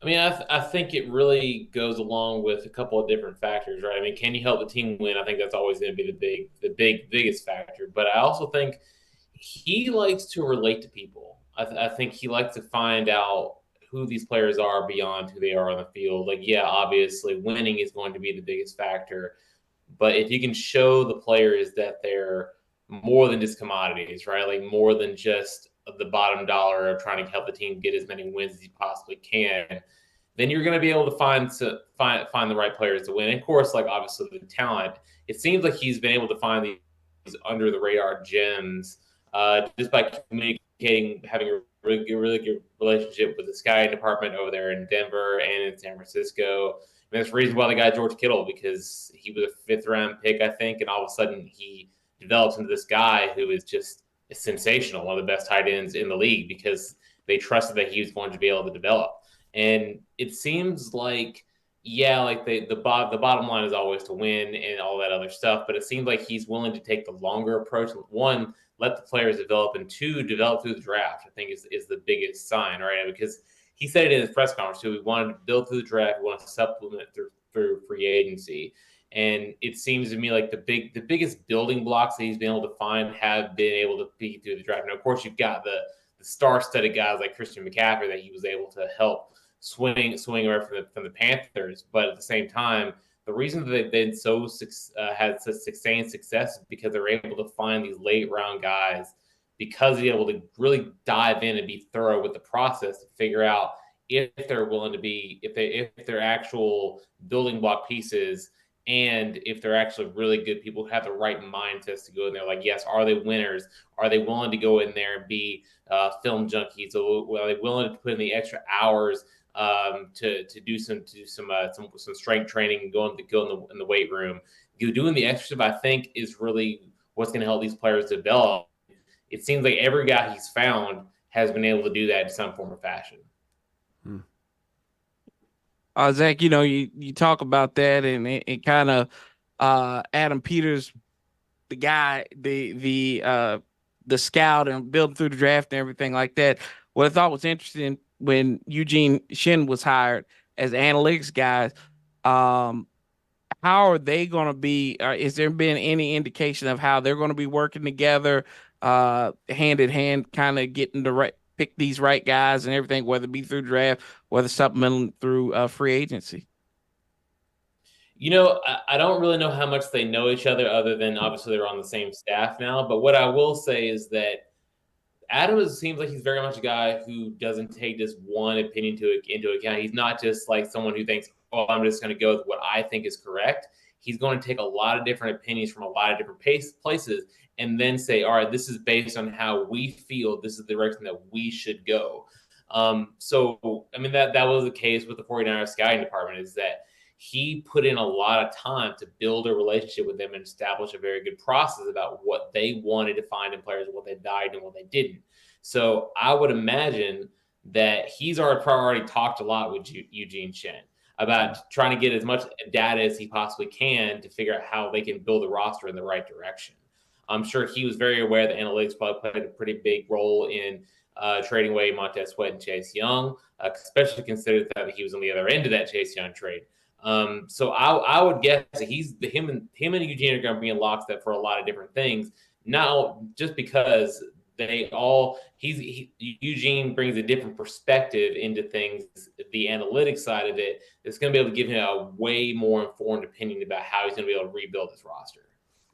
I mean, I think it really goes along with a couple of different factors, right? I mean, can you help the team win? I think that's always going to be the biggest factor. But I also think he likes to relate to people. I think he likes to find out who these players are beyond who they are on the field. Like, yeah, obviously winning is going to be the biggest factor. But if you can show the players that they're more than just commodities, right? Like more than just the bottom dollar of trying to help the team get as many wins as you possibly can, then you're going to be able to find the right players to win. And of course, like obviously the talent, it seems like he's been able to find these under the radar gems just by communicating, having a really good relationship with the scouting department over there in Denver and in San Francisco. And that's the reason why they got George Kittle, because he was a 5th-round pick, I think, and all of a sudden he develops into this guy who is just sensational, one of the best tight ends in the league, because they trusted that he was going to be able to develop. And it seems like, yeah, like the bottom line is always to win and all that other stuff, but it seems like he's willing to take the longer approach. One, let the players develop, and 2, develop through the draft, I think is the biggest sign, right? Because he said it in his press conference too. We wanted to build through the draft, we want to supplement through free agency. And it seems to me like the biggest building blocks that he's been able to find have been able to be through the draft. Now, of course, you've got the star-studded guys like Christian McCaffrey that he was able to help swing away from the Panthers. But at the same time, the reason that they've been had such sustained success is because they're able to find these late-round guys, because they're able to really dive in and be thorough with the process to figure out if they're willing to be, if they're actual building block pieces, and if they're actually really good people who have the right mindsets to go in there. Like, yes, are they winners? Are they willing to go in there and be film junkies? So are they willing to put in the extra hours to do some strength training and go in the weight room? Doing the extra stuff, I think, is really what's going to help these players develop. It seems like every guy he's found has been able to do that in some form or fashion. Zach, you talk about that, and it kind of Adam Peters, the guy, the scout, and building through the draft and everything like that. What I thought was interesting when Eugene Shin was hired as analytics guys, how are they going to be? Is there been any indication of how they're going to be working together, hand in hand, kind of getting the right, pick these right guys and everything, whether it be through draft, whether supplemental through free agency? I don't really know how much they know each other than obviously they're on the same staff now. But what I will say is that Adam seems like he's very much a guy who doesn't take just one opinion into account. He's not just like someone who thinks, oh, I'm just going to go with what I think is correct. He's going to take a lot of different opinions from a lot of different places and then say, all right, this is based on how we feel. This is the direction that we should go. So, I mean, that was the case with the 49ers scouting department, is that he put in a lot of time to build a relationship with them and establish a very good process about what they wanted to find in players, what they valued and what they didn't. So I would imagine that he's already talked a lot with Eugene Shen about trying to get as much data as he possibly can to figure out how they can build the roster in the right direction. I'm sure he was very aware that analytics probably played a pretty big role in trading away Montez Sweat and Chase Young, especially considering that he was on the other end of that Chase Young trade. So I would guess that him and Eugene are going to be in lockstep for a lot of different things. Not just because Eugene brings a different perspective into things, the analytics side of it, it's going to be able to give him a way more informed opinion about how he's going to be able to rebuild this roster.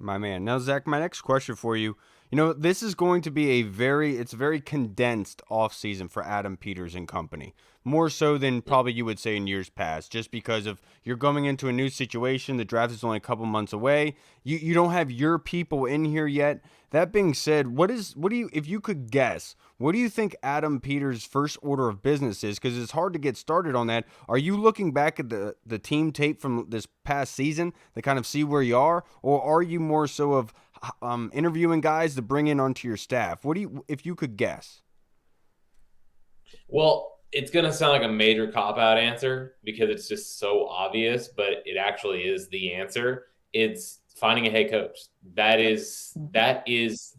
My man. Now, Zach, my next question for you. This is going to be it's a very condensed offseason for Adam Peters and company. More so than probably you would say in years past, just because of you're going into a new situation. The draft is only a couple months away. You don't have your people in here yet. That being said, if you could guess, what do you think Adam Peters' first order of business is? Because it's hard to get started on that. Are you looking back at the team tape from this past season to kind of see where you are? Or are you more so of interviewing guys to bring in onto your staff? If you could guess? Well, it's going to sound like a major cop-out answer because it's just so obvious, but it actually is the answer. It's finding a head coach. That is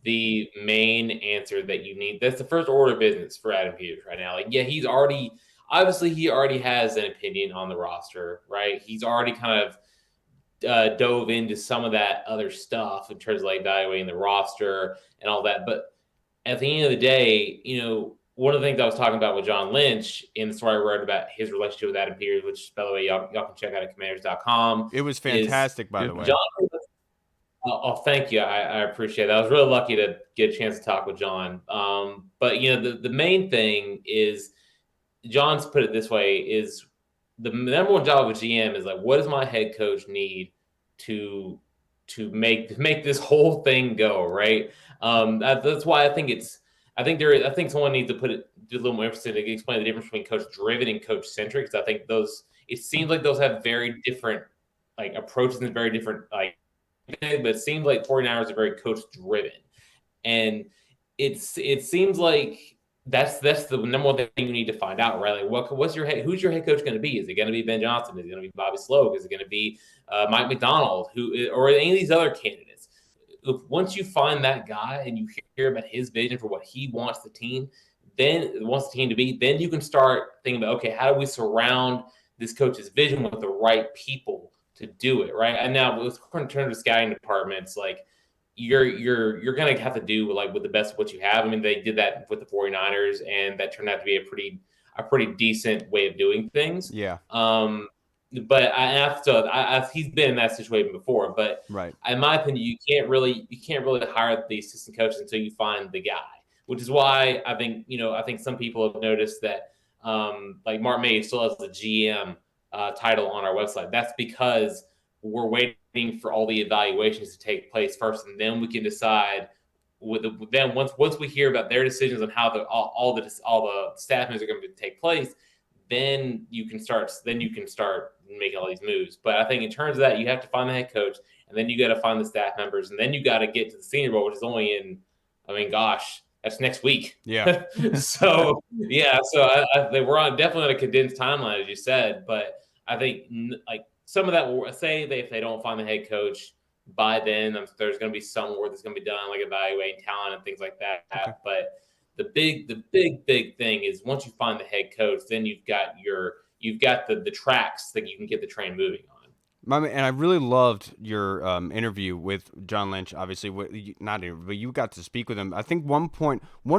the main answer that you need. That's the first order of business for Adam Peters right now. Like, yeah, he already has an opinion on the roster, right? He's already kind of dove into some of that other stuff in terms of like evaluating the roster and all that. But at the end of the day, one of the things I was talking about with John Lynch in the story I wrote about his relationship with Adam Peters, which, by the way, y'all can check out at commanders.com. It was fantastic, by the way. John, thank you. I appreciate that. I was really lucky to get a chance to talk with John. But, the main thing is, John's put it this way, is the number one job of a GM is like, what does my head coach need to make this whole thing go, right? That's why I think I think someone needs to do a little more emphasis to explain the difference between coach driven and coach centric. Because I think it seems like those have very different like approaches and very different like, but it seems like 49ers are very coach driven, and it seems like that's the number one thing you need to find out, right? Like, who's your head coach going to be? Is it going to be Ben Johnson? Is it going to be Bobby Sloak? Is it going to be Mike McDonald? Or any of these other candidates? Once you find that guy and you hear about his vision for what he wants the team to be, then you can start thinking about, okay, how do we surround this coach's vision with the right people to do it, right? And now with in terms of scouting departments, like you're gonna have to do like with the best of what you have. I mean, they did that with the 49ers, and that turned out to be a pretty decent way of doing things. Yeah. But he's been in that situation before. But right. In my opinion, you can't really hire the assistant coaches until you find the guy. Which is why I think some people have noticed that like Mark May still has the GM title on our website. That's because we're waiting for all the evaluations to take place first, and then we can decide. Then once we hear about their decisions on how all the staff members are going to take place, then you can start making all these moves. But I think in terms of that, you have to find the head coach, and then you got to find the staff members, and then you got to get to the Senior Bowl, which is only in, that's next week. Yeah. So we're definitely on a condensed timeline, as you said. But I think like some of that will say if they don't find the head coach by then, there's going to be some work that's going to be done, like evaluating talent and things like that. Okay. But the big thing is once you find the head coach, then you've got the tracks that you can get the train moving on. And I really loved your interview with John Lynch. Obviously, not interview, but you got to speak with him. I think one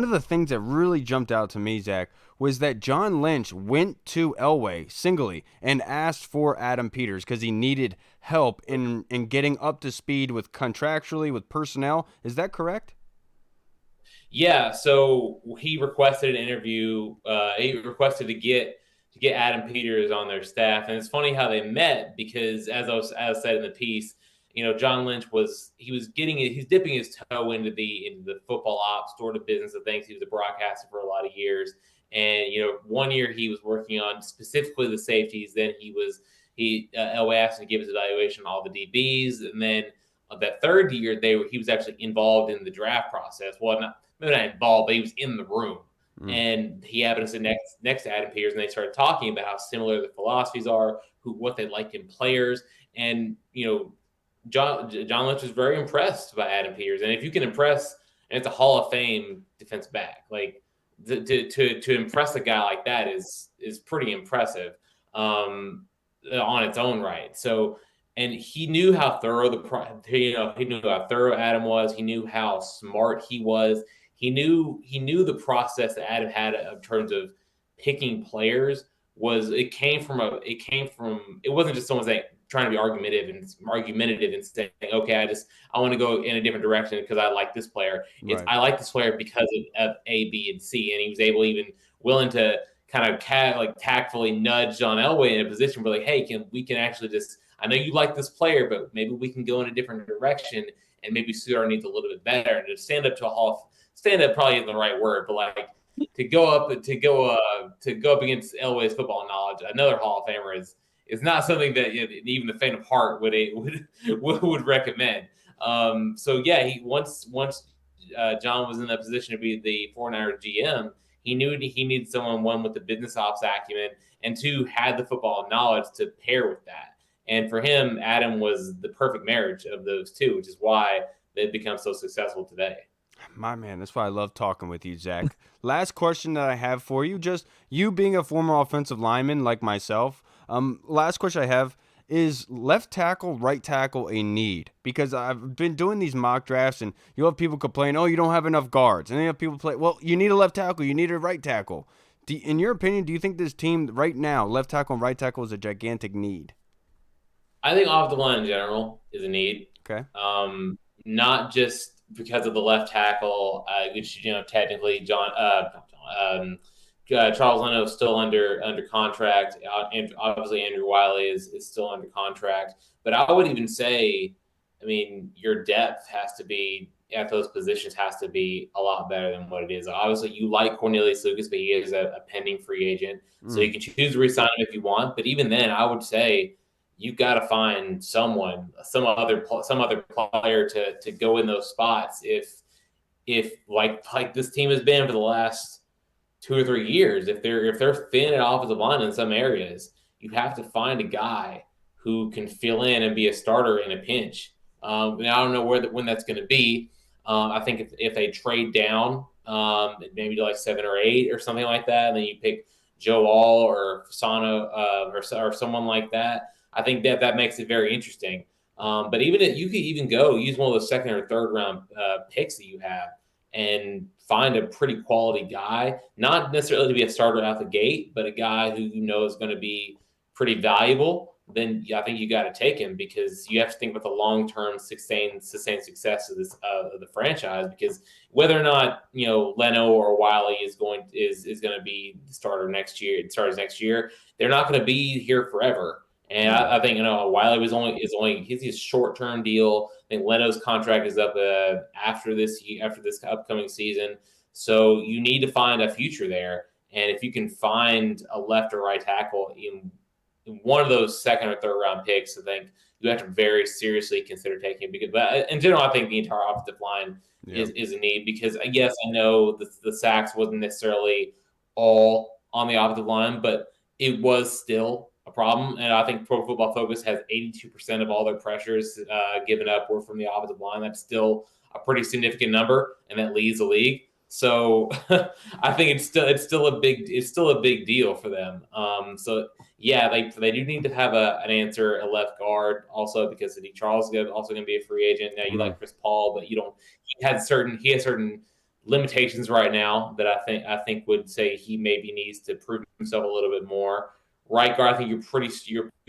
of the things that really jumped out to me, Zach, was that John Lynch went to Elway singly and asked for Adam Peters because he needed help in getting up to speed with contractually with personnel. Is that correct? Yeah. So he requested an interview. He requested to get Adam Peters on their staff. And it's funny how they met because as I said in the piece, John Lynch he's dipping his toe into the football ops sort of business of things. He was a broadcaster for a lot of years. And, 1 year he was working on specifically the safeties. Then Elway asked him to give his evaluation on all the DBs. And then that third year he was actually involved in the draft process. Well, maybe not involved, but he was in the room. And he happened to sit next to Adam Peters, and they started talking about how similar the philosophies are, what they liked in players. And, John Lynch was very impressed by Adam Peters. And if you can impress, and it's a Hall of Fame defensive back, like to impress a guy like that is pretty impressive on its own right. So, and he knew how thorough he knew how thorough Adam was. He knew how smart he was. He knew the process that Adam had in terms of picking players it wasn't just someone saying trying to be argumentative and saying, okay, I want to go in a different direction because I like this player. Right. I like this player because of A, B, and C. And he was willing to kind of tactfully nudge John Elway in a position where like, hey, we can actually I know you like this player, but maybe we can go in a different direction and maybe suit our needs a little bit better. And to stand up probably isn't the right word, but like to go up against Elway's football knowledge, another Hall of Famer is not something that even the faint of heart would recommend. So yeah, once John was in that position to be the 49ers GM, he knew he needed someone, one, with the business ops acumen, and two, had the football knowledge to pair with that. And for him, Adam was the perfect marriage of those two, which is why they've become so successful today. My man, that's why I love talking with you, Zach. Last question that I have for you, just you being a former offensive lineman like myself, last question I have is left tackle, right tackle a need? Because I've been doing these mock drafts, and you'll have people complain, oh, you don't have enough guards. And then you have people play, well, you need a left tackle, you need a right tackle. In your opinion, do you think this team right now, left tackle and right tackle, is a gigantic need? I think offensive line in general is a need. Okay. Not just because of the left tackle, which technically Charles Leno is still under contract. And obviously, Andrew Wiley is still under contract. But I would even say, your depth has to be at those positions has to be a lot better than what it is. Obviously, you like Cornelius Lucas, but he is a pending free agent, so you can choose to resign him if you want. But even then, I would say you've got to find someone, some other player to go in those spots. If like this team has been for the last 2 or 3 years, if they're thin at offensive line in some areas, you have to find a guy who can fill in and be a starter in a pinch. And I don't know when that's going to be. I think if they trade down, maybe to like 7 or 8 or something like that, and then you pick Joe All or Fasano or someone like that, I think that makes it very interesting. But even if you could even go use one of those second or third round picks that you have and find a pretty quality guy, not necessarily to be a starter out the gate, but a guy who you know is going to be pretty valuable, then I think you got to take him, because you have to think about the long-term sustained success of this of the franchise. Because whether or not Leno or Wiley is going to be the starter next year, they're not going to be here forever. And I think Wiley he's a short-term deal. I think Leno's contract is up after this upcoming season, so you need to find a future there. And if you can find a left or right tackle in one of those second or third round picks, I think you have to very seriously consider taking it. But in general, I think the entire offensive line is a need, because yes, I know the sacks wasn't necessarily all on the offensive line, but it was still a problem. And I think Pro Football Focus has 82% of all their pressures given up were from the offensive line. That's still a pretty significant number, and that leads the league. So I think it's still a big deal for them. So yeah, they do need to have an answer, a left guard, also because Eddie Charles is also going to be a free agent. Now you like Chris Paul, but you don't. He has certain limitations right now that I think would say he maybe needs to prove himself a little bit more. Right guard, I think you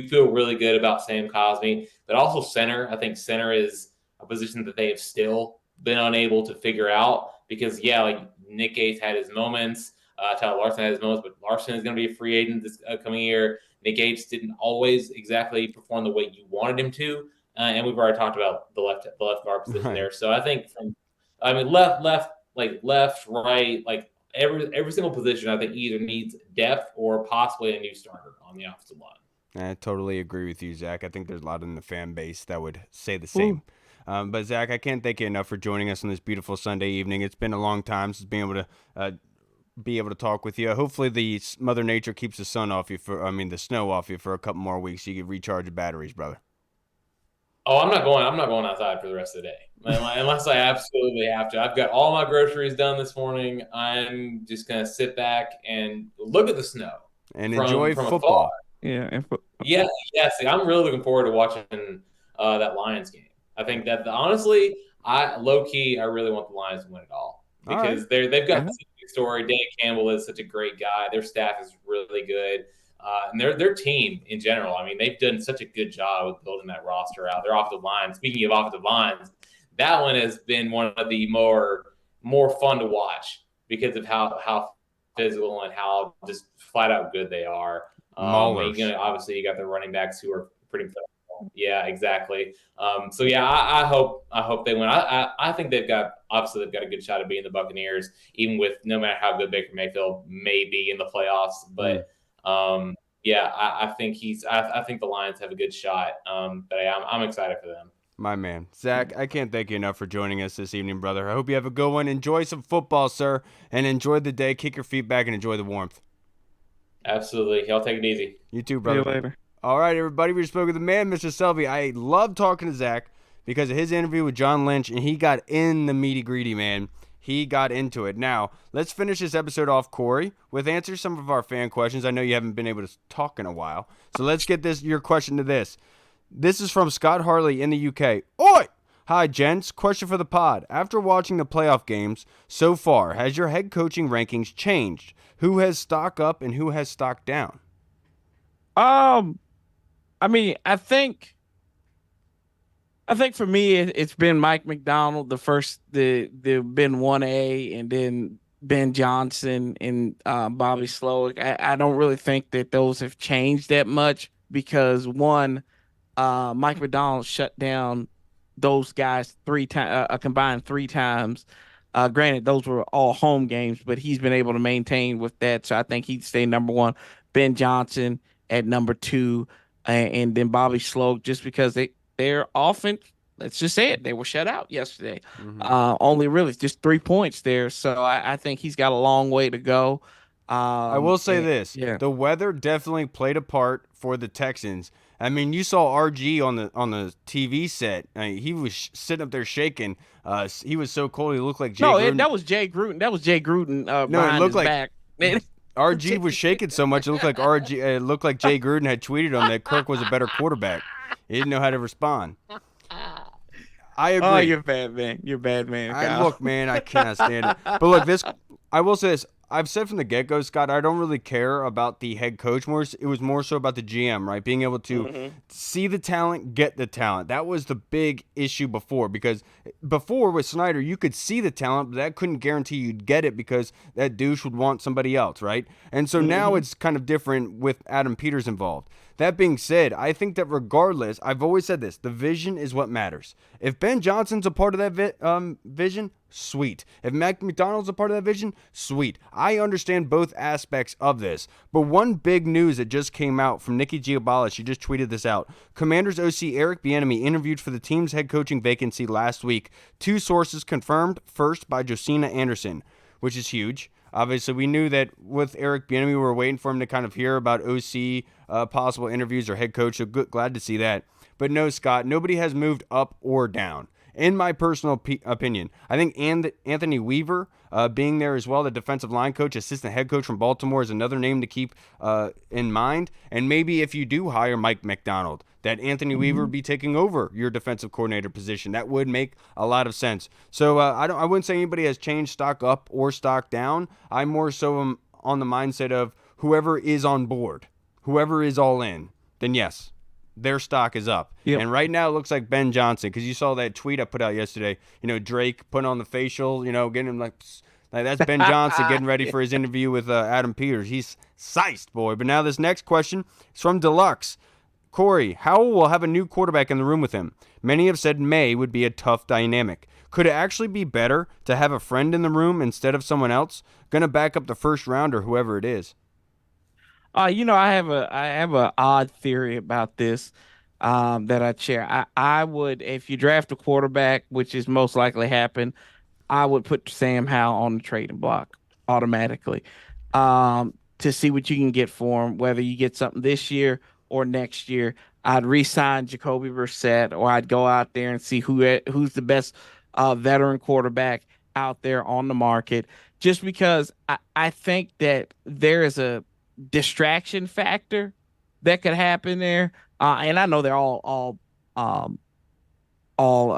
feel really good about Sam Cosmi, but also center. I think center is a position that they have still been unable to figure out, because like Nick Gates had his moments, Tyler Larson had his moments, but Larson is going to be a free agent this coming year. Nick Gates didn't always exactly perform the way you wanted him to, and we've already talked about the left guard position there. So I think left, right, like every single position, I think either needs depth or possibly a new starter on the offensive line. I totally agree with you, Zach. I think there's a lot in the fan base that would say the same. But Zach, I can't thank you enough for joining us on this beautiful Sunday evening. It's been a long time since being able to talk with you. Hopefully, the Mother Nature keeps the snow off you for a couple more weeks, so you can recharge your batteries, brother. Oh, I'm not going outside for the rest of the day unless I absolutely have to. I've got all my groceries done this morning. I'm just gonna sit back and look at the snow and enjoy football. Yeah. See, I'm really looking forward to watching that Lions game. I think that honestly, I really want the Lions to win it all, because they've got such a big story. Dan Campbell is such a great guy. Their staff is really good. And their team in general, I mean, they've done such a good job with building that roster out. Their offensive line, speaking of offensive lines, that one has been one of the more fun to watch because of how physical and how just flat out good they are. Obviously, you got the running backs who are pretty physical. Yeah, exactly. So yeah, I hope they win. I think they've got a good shot at being the Buccaneers, even with no matter how good Baker Mayfield may be in the playoffs. But I think the Lions have a good shot. But I'm excited for them. My man. Zach, I can't thank you enough for joining us this evening, brother. I hope you have a good one. Enjoy some football, sir, and enjoy the day. Kick your feet back and enjoy the warmth. Absolutely. Y'all take it easy. You too, brother. See you later. All right, everybody. We just spoke with the man, Mr. Selby. I love talking to Zach because of his interview with John Lynch, and he got in the meaty-greedy, man. He got into it. Now, let's finish this episode off, Corey, with answer some of our fan questions. I know you haven't been able to talk in a while. So let's get your question to this. This is from Scott Harley in the UK. Oi! Hi, gents. Question for the pod. After watching the playoff games so far, has your head coaching rankings changed? Who has stock up and who has stock down? I mean, I think for me, it's been Mike McDonald, the Ben 1A, and then Ben Johnson and Bobby Slowick. I don't really think that those have changed that much because one, Mike McDonald shut down those guys three times, a combined three times. Granted, those were all home games, but he's been able to maintain with that. So I think he'd stay number one. Ben Johnson at number two, and then Bobby Sloak, just because their offense, let's just say it, they were shut out yesterday. Only really just 3 points there. So I think he's got a long way to go. I will say this. Yeah. The weather definitely played a part for the Texans. I mean, you saw RG on the TV set. I mean, he was sitting up there shaking. He was so cold. He looked like Jay Gruden. That was Jay Gruden. That was Jay Gruden No, behind it looked his like back. RG was shaking so much. It looked like It looked like Jay Gruden had tweeted him that Kirk was a better quarterback. He didn't know how to respond. I agree. Oh, you're bad, man. You're bad, man. Look, man, I cannot stand it. But look, I will say this. I've said from the get-go, Scott, I don't really care about the head coach more. It was more so about the GM, right? Being able to see the talent, get the talent. That was the big issue before, because before with Snyder, you could see the talent, but that couldn't guarantee you'd get it because that douche would want somebody else, right? And so now it's kind of different with Adam Peters involved. That being said, I think that regardless, I've always said this, the vision is what matters. If Ben Johnson's a part of that vision, sweet. If Mac McDonald's a part of that vision, sweet. I understand both aspects of this. But one big news that just came out from Nikki Giabala, she just tweeted this out. Commanders OC Eric Bieniemy interviewed for the team's head coaching vacancy last week. 2 sources confirmed, first by Josina Anderson, which is huge. Obviously, we knew that with Eric Bieniemy, we were waiting for him to kind of hear about OC possible interviews or head coach. So glad to see that. But no, Scott, nobody has moved up or down. In my personal opinion, I think Anthony Weaver being there as well, the defensive line coach, assistant head coach from Baltimore, is another name to keep in mind. And maybe if you do hire Mike McDonald, that Anthony Weaver would be taking over your defensive coordinator position. That would make a lot of sense. So I wouldn't say anybody has changed stock up or stock down. I more so am on the mindset of whoever is on board, whoever is all in, then yes, their stock is up. Yep. And right now it looks like Ben Johnson, because you saw that tweet I put out yesterday, Drake putting on the facial, getting him like that's Ben Johnson getting ready for his interview with Adam Peters. He's sized, boy. But now this next question is from Deluxe. Corey, Howell will have a new quarterback in the room with him. Many have said May would be a tough dynamic. Could it actually be better to have a friend in the room instead of someone else? Going to back up the first round or whoever it is. I have a odd theory about this that I share. I would, if you draft a quarterback, which is most likely happen, I would put Sam Howell on the trading block automatically to see what you can get for him, whether you get something this year or next year. I'd re-sign Jacoby Brissett, or I'd go out there and see who's the best veteran quarterback out there on the market, just because I think that there is a distraction factor that could happen there. And I know they're all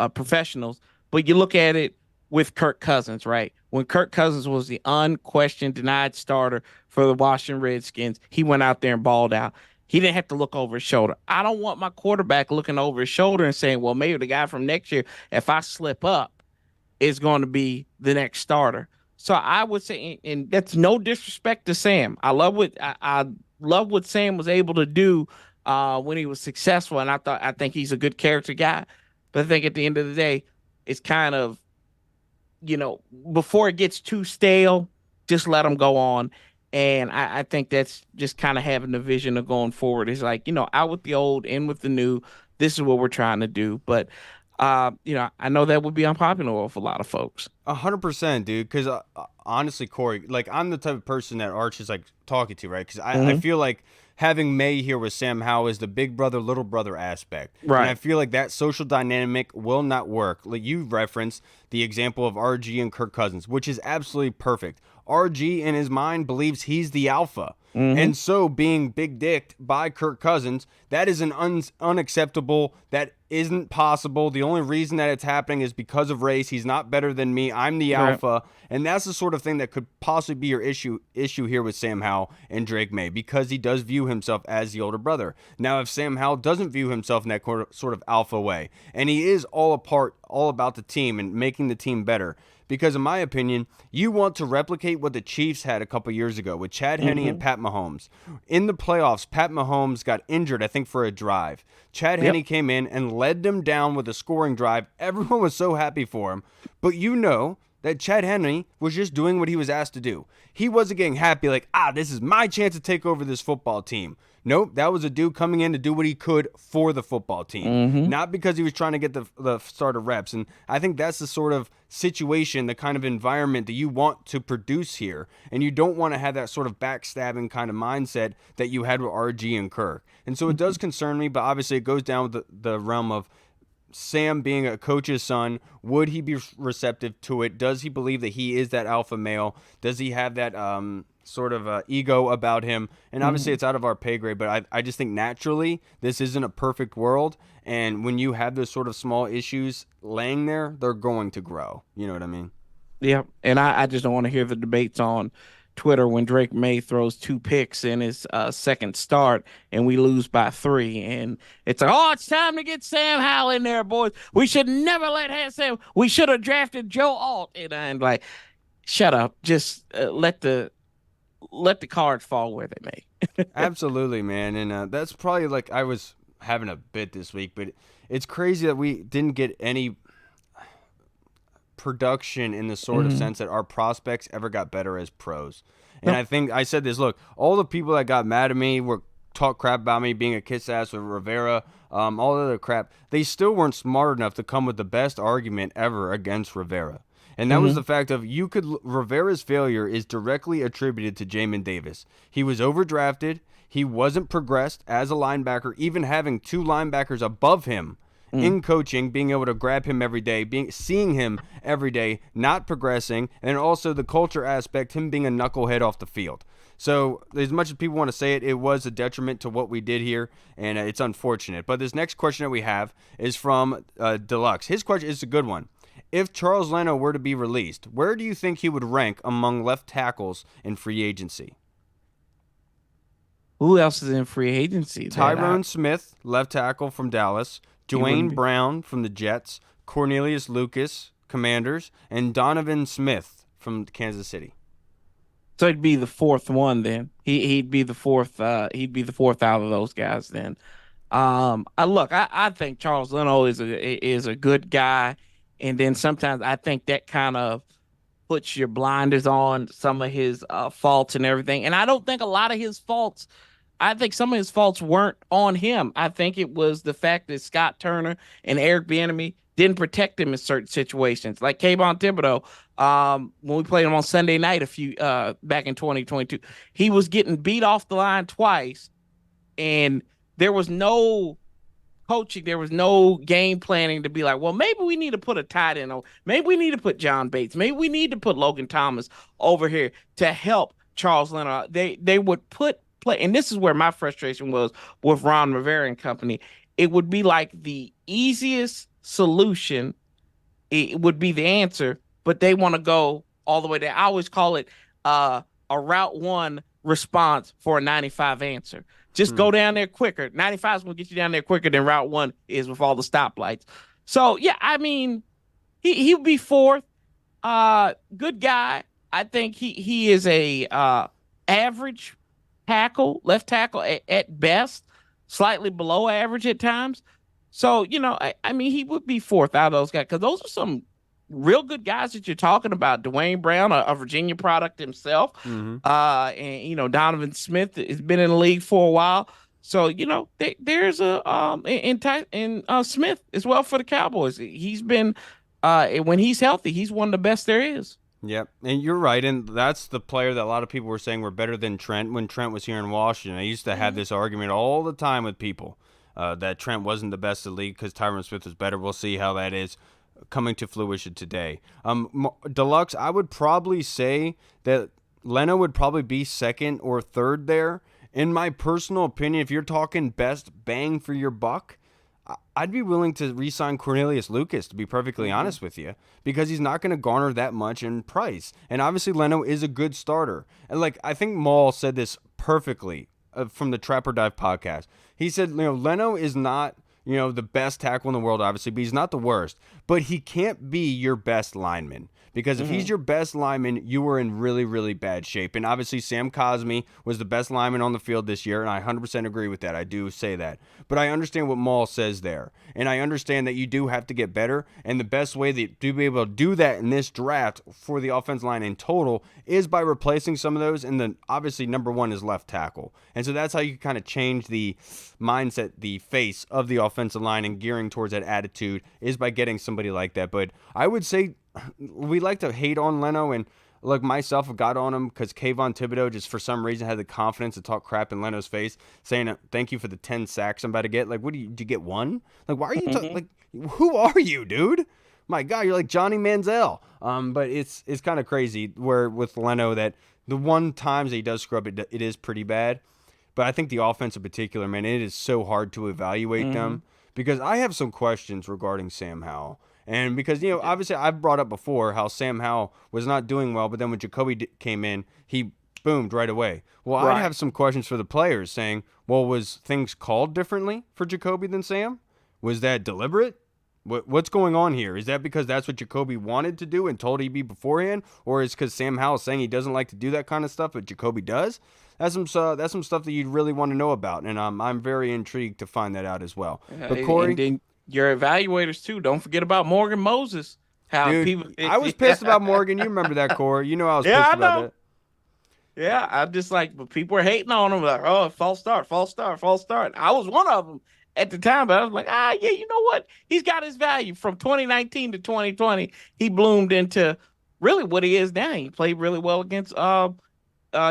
professionals, but you look at it with Kirk Cousins, right? When Kirk Cousins was the unquestioned denied starter for the Washington Redskins, he went out there and balled out. He didn't have to look over his shoulder. I don't want my quarterback looking over his shoulder and saying, well, maybe the guy from next year, if I slip up, is going to be the next starter. So I would say, and that's no disrespect to Sam. I love what Sam was able to do when he was successful, and I think he's a good character guy. But I think at the end of the day, it's kind of, before it gets too stale, just let him go on. And I think that's just kind of having the vision of going forward. It's like, out with the old, in with the new. This is what we're trying to do. But I know that would be unpopular with a lot of folks. 100%, dude. Because honestly, Corey, like, I'm the type of person that Arch is like talking to, right? Because I feel like having May here with Sam Howell is the big brother, little brother aspect. Right. And I feel like that social dynamic will not work. Like you referenced the example of RG and Kirk Cousins, which is absolutely perfect. RG in his mind believes he's the alpha. And so being big dicked by Kirk Cousins, that is an unacceptable, that isn't possible. The only reason that it's happening is because of race. He's not better than me. I'm the alpha. And that's the sort of thing that could possibly be your issue here with Sam Howell and Drake May, because he does view himself as the older brother. Now, if Sam Howell doesn't view himself in that sort of alpha way, and he is all about the team and making the team better, because in my opinion, you want to replicate what the Chiefs had a couple years ago with Chad Henne and Pat Mahomes. In the playoffs, Pat Mahomes got injured, I think, for a drive. Chad Henne came in and led them down with a scoring drive. Everyone was so happy for him. But you know that Chad Henne was just doing what he was asked to do. He wasn't getting happy like, this is my chance to take over this football team. Nope, that was a dude coming in to do what he could for the football team, not because he was trying to get the starter reps. And I think that's the sort of situation, the kind of environment that you want to produce here. And you don't want to have that sort of backstabbing kind of mindset that you had with RG and Kirk. And so it does concern me, but obviously it goes down with the realm of Sam being a coach's son. Would he be receptive to it? Does he believe that he is that alpha male? Does he have that sort of ego about him? And obviously it's out of our pay grade, but I just think naturally this isn't a perfect world. And when you have those sort of small issues laying there, they're going to grow. You know what I mean? Yeah. And I just don't want to hear the debates on Twitter when Drake May throws 2 picks in his second start and we lose by 3. And it's like, it's time to get Sam Howell in there, boys. We should never let Sam. We should have drafted Joe Alt. And I'm like, shut up. Just let the cards fall where they may. Absolutely, man. And that's probably like I was having a bit this week, but it's crazy that we didn't get any production in the sort of sense that our prospects ever got better as pros. And I think I said this, look, all the people that got mad at me were talk crap about me being a kiss ass with Rivera, all the other crap, they still weren't smart enough to come with the best argument ever against Rivera. And that was the fact of Rivera's failure is directly attributed to Jamin Davis. He was overdrafted. He wasn't progressed as a linebacker, even having 2 linebackers above him in coaching, being able to grab him every day, seeing him every day, not progressing, and also the culture aspect, him being a knucklehead off the field. So as much as people want to say it, it was a detriment to what we did here, and it's unfortunate. But this next question that we have is from Deluxe. His question is a good one. If Charles Leno were to be released, where do you think he would rank among left tackles in free agency? Who else is in free agency? Tyrone Smith, left tackle from Dallas, Dwayne Brown from the Jets, Cornelius Lucas, Commanders, and Donovan Smith from Kansas City. So he'd be the 4th one then. He'd be the 4th. He'd be the 4th out of those guys then. I think Charles Leno is a good guy, and then sometimes I think that kind of puts your blinders on some of his faults and everything. And I don't think a lot of his faults. I think some of his faults weren't on him. I think it was the fact that Scott Turner and Eric Bieniemy didn't protect him in certain situations. Like Kayvon Thibodeau, when we played him on Sunday night back in 2022, he was getting beat off the line twice, and there was no coaching, there was no game planning to be like, well, maybe we need to put a tight end on, maybe we need to put John Bates, maybe we need to put Logan Thomas over here to help Charles Leno. They would play, and this is where my frustration was with Ron Rivera and company. It would be like the easiest solution. It would be the answer, but they want to go all the way there. I always call it a route 1 response for a 95 answer. Just go down there quicker. 95 is going to get you down there quicker than route 1 is with all the stoplights. So, yeah, I mean, he would be 4th. Good guy. I think he is a average tackle, left tackle at best, slightly below average at times. So, I mean, he would be 4th out of those guys because those are some real good guys that you're talking about. Dwayne Brown, a Virginia product himself. And, Donovan Smith has been in the league for a while. So, there's Smith as well for the Cowboys. He's been, when he's healthy, he's one of the best there is. Yep, and you're right, and that's the player that a lot of people were saying were better than Trent when Trent was here in Washington. I used to have this argument all the time with people that Trent wasn't the best in the league because Tyron Smith was better. We'll see how that is coming to fruition today. Deluxe, I would probably say that Leno would probably be 2nd or 3rd there. In my personal opinion, if you're talking best bang for your buck, I'd be willing to re-sign Cornelius Lucas, to be perfectly honest with you, because he's not going to garner that much in price. And obviously, Leno is a good starter. And I think Maul said this perfectly from the Trapper Dive podcast. He said, Leno is not the best tackle in the world, obviously, but he's not the worst. But he can't be your best lineman. Because if he's your best lineman, you are in really, really bad shape. And obviously, Sam Cosmi was the best lineman on the field this year, and I 100% agree with that. I do say that. But I understand what Maul says there. And I understand that you do have to get better. And the best way to be able to do that in this draft for the offensive line in total is by replacing some of those. And then, obviously, number one is left tackle. And so that's how you kind of change the mindset, the face of the offensive line and gearing towards that attitude is by getting somebody like that. But I would say we like to hate on Leno, and look, myself have got on him because Kayvon Thibodeau just for some reason had the confidence to talk crap in Leno's face, saying thank you for the 10 sacks I'm about to get. Like, did you get one? Like, why are you like, who are you, dude? My God, you're like Johnny Manziel. But it's kind of crazy where with Leno that the one times that he does scrub it, it is pretty bad. But I think the offense in particular, man, it is so hard to evaluate them because I have some questions regarding Sam Howell. And because, obviously I've brought up before how Sam Howell was not doing well, but then when Jacoby came in, he boomed right away. Well, I have some questions for the players saying, well, was things called differently for Jacoby than Sam? Was that deliberate? What's going on here? Is that because that's what Jacoby wanted to do and told he'd be beforehand? Or is because Sam Howell saying he doesn't like to do that kind of stuff, but Jacoby does? That's some stuff that you'd really want to know about. And I'm very intrigued to find that out as well. But Corey, your evaluators too. Don't forget about Morgan Moses. I was pissed about Morgan. You remember that, Corey? I was pissed about that. Yeah, I'm just like, but people were hating on him. Like, oh, false start. I was one of them at the time, but I was like, yeah, you know what? He's got his value from 2019 to 2020. He bloomed into really what he is now. He played really well against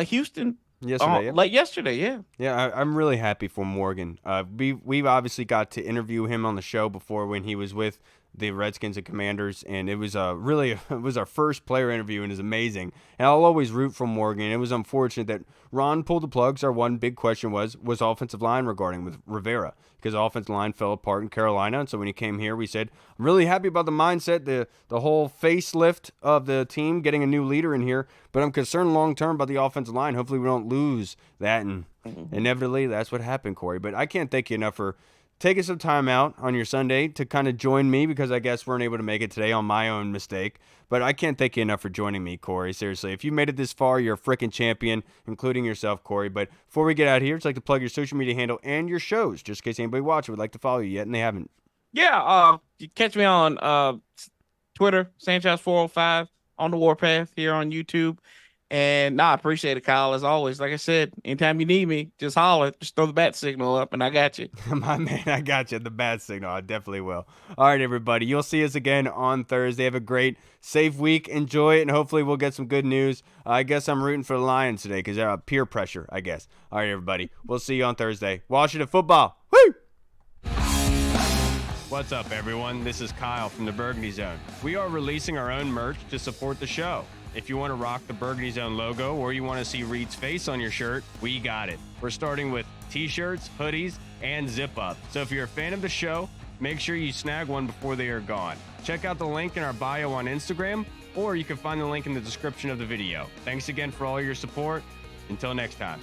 Houston. Yesterday. Yeah, I'm really happy for Morgan. We've obviously got to interview him on the show before when he was with the Redskins and Commanders, and it was it was our first player interview, and it's amazing. And I'll always root for Morgan. It was unfortunate that Ron pulled the plugs. Our one big question was offensive line regarding with Rivera, because offensive line fell apart in Carolina. And so when he came here, we said, I'm really happy about the mindset, the whole facelift of the team, getting a new leader in here, but I'm concerned long-term about the offensive line. Hopefully we don't lose that, and inevitably that's what happened, Corey. But I can't thank you enough for taking some time out on your Sunday to kind of join me, because I guess weren't able to make it today on my own mistake. But I can't thank you enough for joining me, Corey. Seriously, if you made it this far, you're a freaking champion, including yourself, Corey. But before we get out of here, I'd like to plug your social media handle and your shows, just in case anybody watching would like to follow you yet and they haven't. Yeah, you catch me on Twitter, Sanchez405, on the Warpath here on YouTube. And I appreciate it, Kyle, as always. Like I said, anytime you need me, just holler. Just throw the bat signal up, and I got you. My man, I got you. The bat signal. I definitely will. All right, everybody. You'll see us again on Thursday. Have a great, safe week. Enjoy it, and hopefully we'll get some good news. I guess I'm rooting for the Lions today because they're peer pressure, I guess. All right, everybody. We'll see you on Thursday. Washington football. Woo! What's up, everyone? This is Kyle from the Burgundy Zone. We are releasing our own merch to support the show. If you want to rock the Burgundy Zone logo or you want to see Reed's face on your shirt, we got it. We're starting with t-shirts, hoodies, and zip-up. So if you're a fan of the show, make sure you snag one before they are gone. Check out the link in our bio on Instagram, or you can find the link in the description of the video. Thanks again for all your support. Until next time.